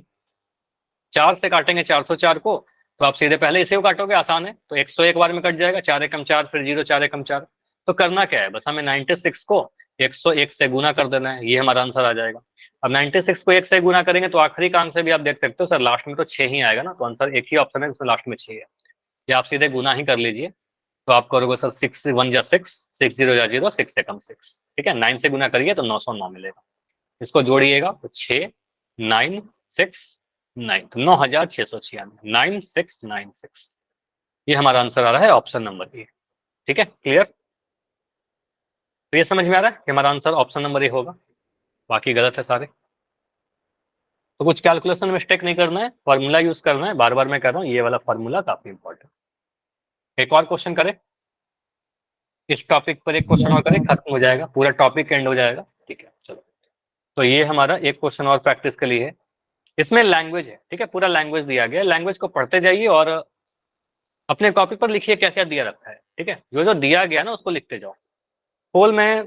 4 से काटेंगे 404 को, तो आप सीधे पहले इसे काटोगे, आसान है, तो 101 बार में कट जाएगा, 4 एकम 4, फिर 0, 4 एकम 4। तो करना क्या है, बस हमें 96 को 101 से गुना कर देना है, ये हमारा आंसर आ जाएगा। अब 96 को 1 से गुना करेंगे तो आखिरी का आंसर भी आप देख सकते हो सर, लास्ट में तो 6 ही आएगा ना, तो आंसर एक ही ऑप्शन है जिसमें लास्ट में 6 है, या आप सीधे गुना ही कर लीजिए। तो आप करोगे सर 6 1 जा 6, 6 0 जा 0, 6 से कम 6, ठीक है, 9 से गुना करिए तो 909 मिलेगा। इसको जोड़िएगा तो 6 9 6 9, तो 9696, 9696, ये हमारा आंसर आ रहा है ऑप्शन नंबर ए, ठीक है, क्लियर। तो ये समझ में आ रहा है कि हमारा आंसर ऑप्शन नंबर ए होगा, बाकी गलत है सारे। तो कुछ कैलकुलेशन मिस्टेक नहीं करना है, फॉर्मूला यूज करना है, बार बार मैं कह रहा हूँ ये वाला फॉर्मूला काफी इंपॉर्टेंट। एक और क्वेश्चन करें, इस टॉपिक पर एक क्वेश्चन और करें, खत्म हो जाएगा पूरा टॉपिक, एंड हो जाएगा, ठीक है। चलो, तो ये हमारा एक क्वेश्चन और प्रैक्टिस के लिए है, इसमें लैंग्वेज है, ठीक है, पूरा लैंग्वेज दिया गया है, लैंग्वेज को पढ़ते जाइए और अपने कॉपी पर लिखिए क्या क्या दिया रखा है, ठीक है, जो जो दिया गया ना उसको लिखते जाओ। पोल मैं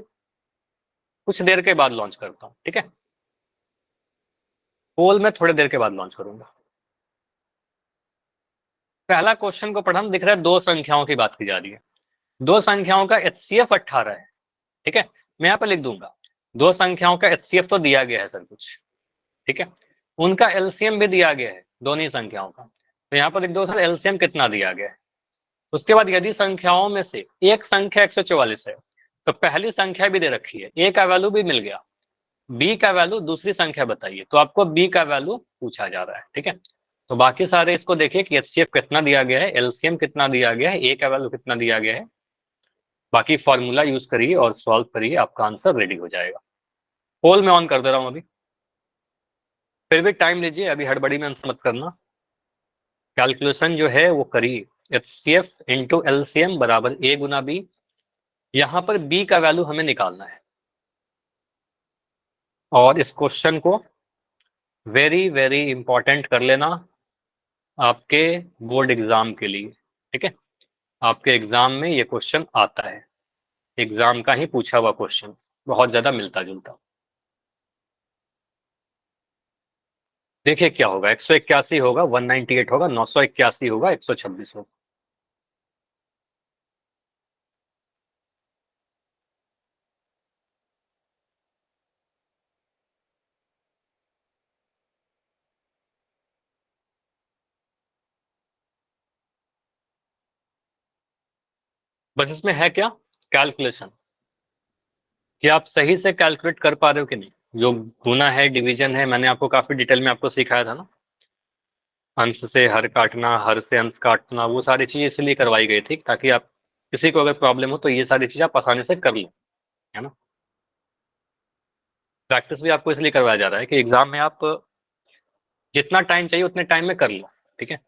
कुछ देर के बाद लॉन्च करता हूँ, ठीक है, पोल मैं थोड़ी देर के बाद लॉन्च करूंगा। पहला क्वेश्चन को पढ़ा, दिख रहा है दो संख्याओं की बात की जा रही है, दो संख्याओं का HCF 18 है, ठीक है, मैं यहाँ पे लिख दूंगा, दो संख्याओं का HCF तो दिया गया है सर कुछ, ठीक है, उनका LCM भी दिया गया है दोनों ही संख्याओं का, तो यहाँ पर लिख दो सर LCM कितना दिया गया है। उसके बाद यदि संख्याओं में से एक संख्या 144 है तो पहली संख्या भी दे रखी है, A का वैल्यू भी मिल गया, B का वैल्यू दूसरी संख्या बताइए, तो आपको B का वैल्यू पूछा जा रहा है, ठीक है। तो बाकी सारे इसको देखिए कि HCF कितना दिया गया है, LCM कितना दिया गया है, A का वैल्यू कितना दिया गया है, बाकी फॉर्मूला यूज करिए और सॉल्व करिए, आपका आंसर रेडी हो जाएगा। पोल में ऑन कर दे रहा हूं अभी, फिर भी टाइम लीजिए, अभी हड़बड़ी में आंसर मत करना, कैलकुलेशन जो है वो करिए। HCF इंटू LCM बराबर A गुना B, यहाँ पर B का वैल्यू हमें निकालना है, और इस क्वेश्चन को वेरी वेरी इंपॉर्टेंट कर लेना आपके बोर्ड एग्जाम के लिए, ठीक है, आपके एग्जाम में ये क्वेश्चन आता है, एग्जाम का ही पूछा हुआ क्वेश्चन, बहुत ज्यादा मिलता जुलता। देखिए क्या होगा, 181 होगा, 198 होगा, 981 होगा, 126 होगा। बस इसमें है क्या, कैलकुलेशन, कि आप सही से कैलकुलेट कर पा रहे हो कि नहीं। जो गुना है, डिवीजन है, मैंने आपको काफी डिटेल में आपको सिखाया था ना, अंश से हर काटना, हर से अंश काटना, वो सारी चीजें इसलिए करवाई गई थी ताकि आप, किसी को अगर प्रॉब्लम हो तो ये सारी चीजें आप आसानी से कर लें, है ना। प्रैक्टिस भी आपको इसलिए करवाया जा रहा है कि एग्जाम में आप जितना टाइम चाहिए उतने टाइम में कर लो, ठीक है।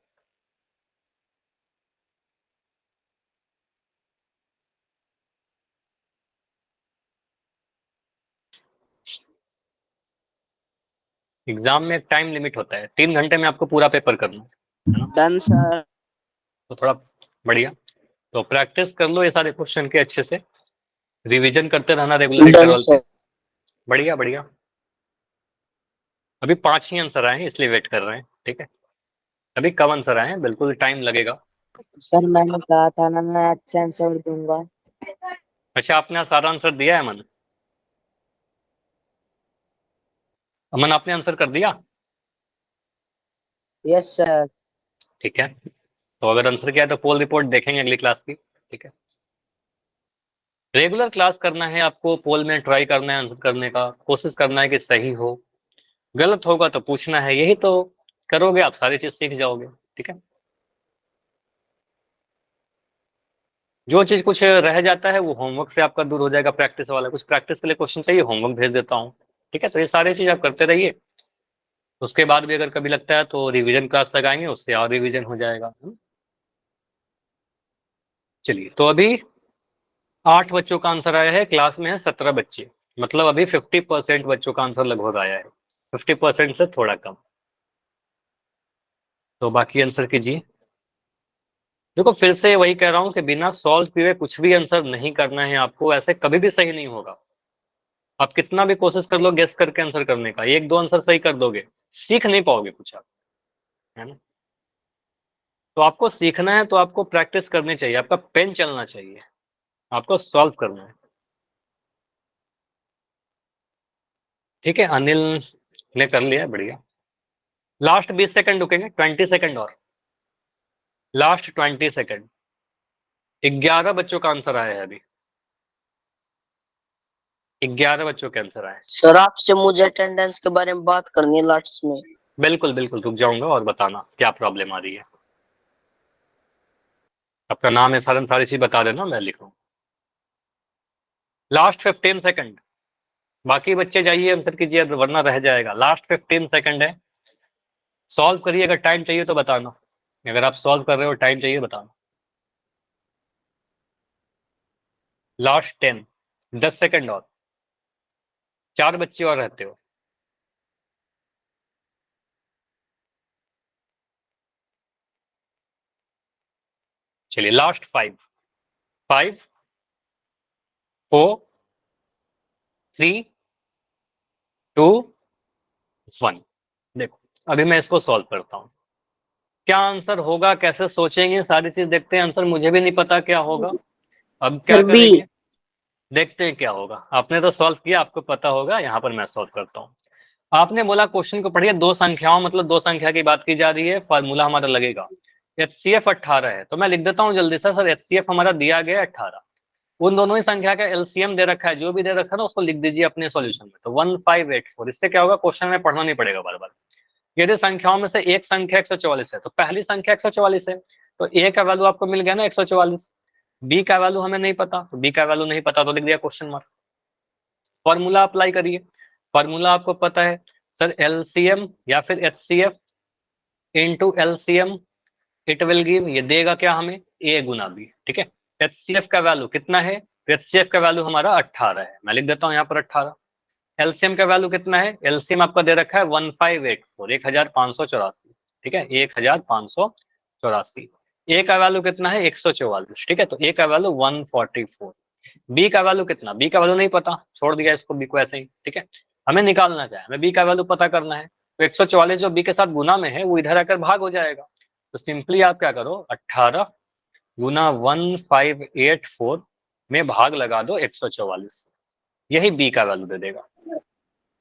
एग्जाम में एक टाइम लिमिट होता है, 3 घंटे में आपको पूरा पेपर करना है ना, डन सर। तो थोड़ा बढ़िया। तो प्रैक्टिस कर लो ये सारे क्वेश्चन के अच्छे से, रिवीजन करते रहना रेगुलर डन इंटरवल पे। सर। बढ़िया बढ़िया। अभी 5 ही आंसर आए हैं इसलिए वेट कर रहे हैं, ठीक है। अभी कम आंसर आए हैं, बिल्कुल टाइम लगेगा। सर मैंने कहा था ना मैं अच्छा आंसर दूंगा। अच्छा, आपने आज सारा आंसर दिया है अमन? अमन आपने आंसर कर दिया? Yes sir. ठीक है, तो अगर आंसर किया है तो पोल रिपोर्ट देखेंगे अगली क्लास की, ठीक है। रेगुलर क्लास करना है आपको, पोल में ट्राई करना है, आंसर करने का कोशिश करना है कि सही हो, गलत होगा तो पूछना है, यही तो करोगे आप सारी चीज सीख जाओगे, ठीक है। जो चीज कुछ रह जाता है वो होमवर्क से आपका दूर हो जाएगा, प्रैक्टिस वाला कुछ प्रैक्टिस के लिए क्वेश्चन चाहिए, होमवर्क भेज देता हूँ, ठीक है। तो ये सारी चीज आप करते रहिए, उसके बाद भी अगर कभी लगता है तो रिवीजन क्लास लगाएंगे, उससे और रिवीजन हो जाएगा। चलिए, तो अभी 8 बच्चों का आंसर आया है, क्लास में है 17 बच्चे, मतलब अभी 50% बच्चों का आंसर लगभग आया है, 50% से थोड़ा कम। तो बाकी आंसर कीजिए। देखो फिर से वही कह रहा हूं कि बिना सॉल्व किए कुछ भी आंसर नहीं करना है आपको, ऐसे कभी भी सही नहीं होगा। आप कितना भी कोशिश कर लो गेस करके आंसर करने का, एक दो आंसर सही कर दोगे, सीख नहीं पाओगे कुछ आप, है ना। तो आपको सीखना है तो आपको प्रैक्टिस करनी चाहिए, आपका पेन चलना चाहिए, आपको सॉल्व करना है, ठीक है। अनिल ने कर लिया, बढ़िया। लास्ट 20 सेकंड रुकेंगे, 20 सेकंड और, लास्ट 20 सेकंड। 11 बच्चों का आंसर आया है अभी, 11 बच्चों के आंसर आए। सर आपसे मुझे अटेंडेंस के बारे में बात करनी है लास्ट में। बिल्कुल बिल्कुल, रुक जाऊंगा और बताना क्या प्रॉब्लम आ रही है। आपका नाम है, सारी चीज बता देना, मैं लिख लूँ। लास्ट 15 सेकंड, बाकी बच्चे जाइए आंसर कीजिए वरना रह जाएगा। लास्ट 15 सेकंड है, सॉल्व करिए, अगर टाइम चाहिए तो बताना, अगर आप सॉल्व कर रहे हो टाइम चाहिए बताना। लास्ट 10, 10 सेकंड और, 4 बच्चे और रहते हो। चलिए लास्ट 5, 5, 4, 3, 2, 1। देखो अभी मैं इसको सॉल्व करता हूँ, क्या आंसर होगा, कैसे सोचेंगे, सारी चीज देखते हैं। आंसर मुझे भी नहीं पता क्या होगा, अब क्या सर बी। करेंगे, देखते हैं क्या होगा। आपने तो सॉल्व किया, आपको पता होगा, यहाँ पर मैं सॉल्व करता हूँ। आपने बोला क्वेश्चन को पढ़िए, दो संख्याओं, मतलब दो संख्या की बात की जा रही है, फार्मूला हमारा लगेगा। HCF 18 है, तो मैं लिख देता हूँ जल्दी से। सर HCF हमारा दिया गया 18, उन दोनों ही संख्या का LCM दे रखा है, जो भी दे रखा है ना उसको लिख दीजिए अपने सॉल्यूशन में। तो 1584, इससे क्या होगा, क्वेश्चन में पढ़ना नहीं पड़ेगा बार बार। यदि संख्याओं में से एक संख्या 144 है तो पहली संख्या 144 है, तो ए का वैल्यू आपको मिल गया ना 144। बी का वैल्यू हमें नहीं पता, तो बी का वैल्यू नहीं पता तो लिख दिया क्वेश्चन मार्क। फॉर्मूला अप्लाई करिए, फॉर्मूला आपको पता है सर, एलसीएम या फिर HCF into LCM, it will give, ये देगा क्या हमें, ए गुना बी, ठीक है। एचसीएफ का वैल्यू कितना है, एचसीएफ का वैल्यू हमारा 18 है, मैं लिख देता हूँ यहाँ पर 18। एलसीएम का वैल्यू कितना है, एलसीएम आपका दे रखा है 1584, 1584, ठीक है, 1584। ए का वैल्यू कितना है 144, ठीक है, तो ए का वैल्यू 144। बी का वैल्यू कितना, बी का वैल्यू नहीं पता, छोड़ दिया इसको, बी को ऐसे ही, ठीक है। हमें निकालना क्या है, हमें बी का वैल्यू पता करना है, तो 144 जो बी के साथ गुना में है वो इधर आकर भाग हो जाएगा। तो सिंपली आप क्या करो, 18 गुना 1584 में भाग लगा दो 144, यही बी का वैल्यू दे देगा।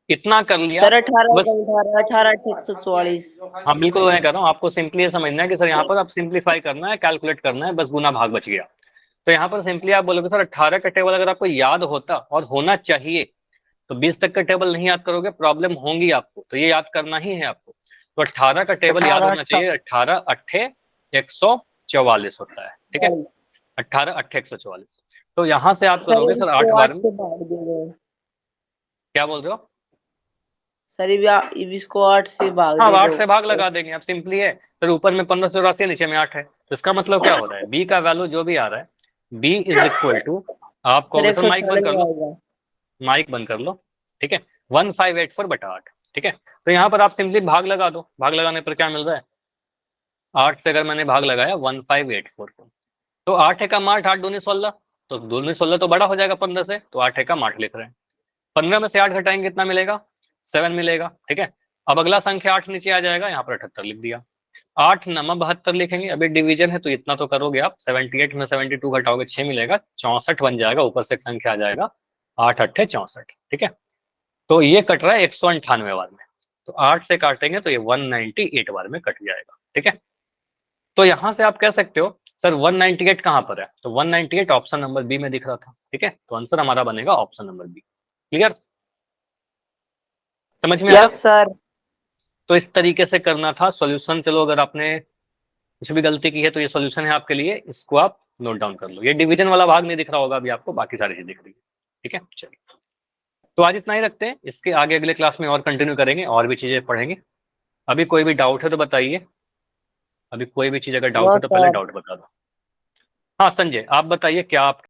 इतना कर लिया सर 18 बस। 18 18 144। हाँ बिल्कुल, मैं कह रहा हूँ आपको सिंपली ये समझना है कि सर यहाँ पर आप सिंपलीफाई करना है, कैलकुलेट करना है, बस गुना भाग बच गया। तो यहाँ पर सिंपली आप बोलोगे सर 18 का टेबल अगर आपको याद होता और होना चाहिए तो 20 तक का टेबल नहीं याद करोगे, प्रॉब्लम होंगी आपको, तो ये याद करना ही है आपको। तो 18 का टेबल याद 18 होना चाहिए, 18 अट्ठे 144 होता है, ठीक है, 18 अट्ठे 144। तो यहाँ से आप सर करोगे सर 8 इसको बार 8 में, से भाग देंगे। क्या बोल रहे हो? सर इसको 8 से भाग हाँ दे 8 दो। से भाग लगा देंगे, अब सिंपली है सर, ऊपर में 1584 है, नीचे में 8 है, तो इसका मतलब क्या हो रहा है, बी का वैल्यू जो भी आ रहा है, बी इज इक्वल टू, आप सर कहोगे सर माइक बंद कर 198 लो, आएगा। माइक बंद कर लो, ठीक है, 1584/8, ठीक है। तो यहाँ पर आप सिंपली भाग लगा दो, भाग लगाने पर क्या मिल रहा है, 8 से अगर मैंने भाग लगाया 1584 को, तो 8 एकम 8, 8 दूनी 16, तो दूनी 16 तो बड़ा हो जाएगा 15 से, तो 8 एकम 8 लिख रहे हैं, 15 में से 8 घटाएंगे कितना मिलेगा, 7 मिलेगा, ठीक है। अब अगला संख्या 8 नीचे आ जाएगा, यहाँ पर 78 लिख दिया, 8 9 72 लिखेंगे, अभी डिवीजन है तो इतना तो करोगे आप, 78 में 72 घटाओगे 6 मिलेगा, 64 बन जाएगा, ऊपर से एक संख्या आ जाएगा 8 8 64, ठीक है। तो ये कट रहा है 198 बार में, तो 8 से काटेंगे तो ये 198 बार में कट जाएगा, ठीक है। तो यहां से आप कह सकते हो सर 198 कहां पर है, तो 198 ऑप्शन नंबर बी में दिख रहा था, ठीक है, तो आंसर हमारा बनेगा ऑप्शन नंबर बी। क्लियर, समझ में आया। Yes sir. तो इस तरीके से करना था सॉल्यूशन। चलो अगर आपने कुछ भी गलती की है तो ये सॉल्यूशन है आपके लिए, इसको आप नोट डाउन कर लो। ये डिवीजन वाला भाग नहीं दिख रहा होगा अभी आपको, बाकी सारी चीज दिख रही है, ठीक है। चलिए तो आज इतना ही रखते हैं, इसके आगे अगले क्लास में और कंटिन्यू करेंगे, और भी चीजें पढ़ेंगे। अभी कोई भी डाउट है तो बताइए, अभी कोई भी चीज अगर डाउट नो है तो पहले सर। डाउट बता दो। हाँ संजय आप बताइए, क्या आप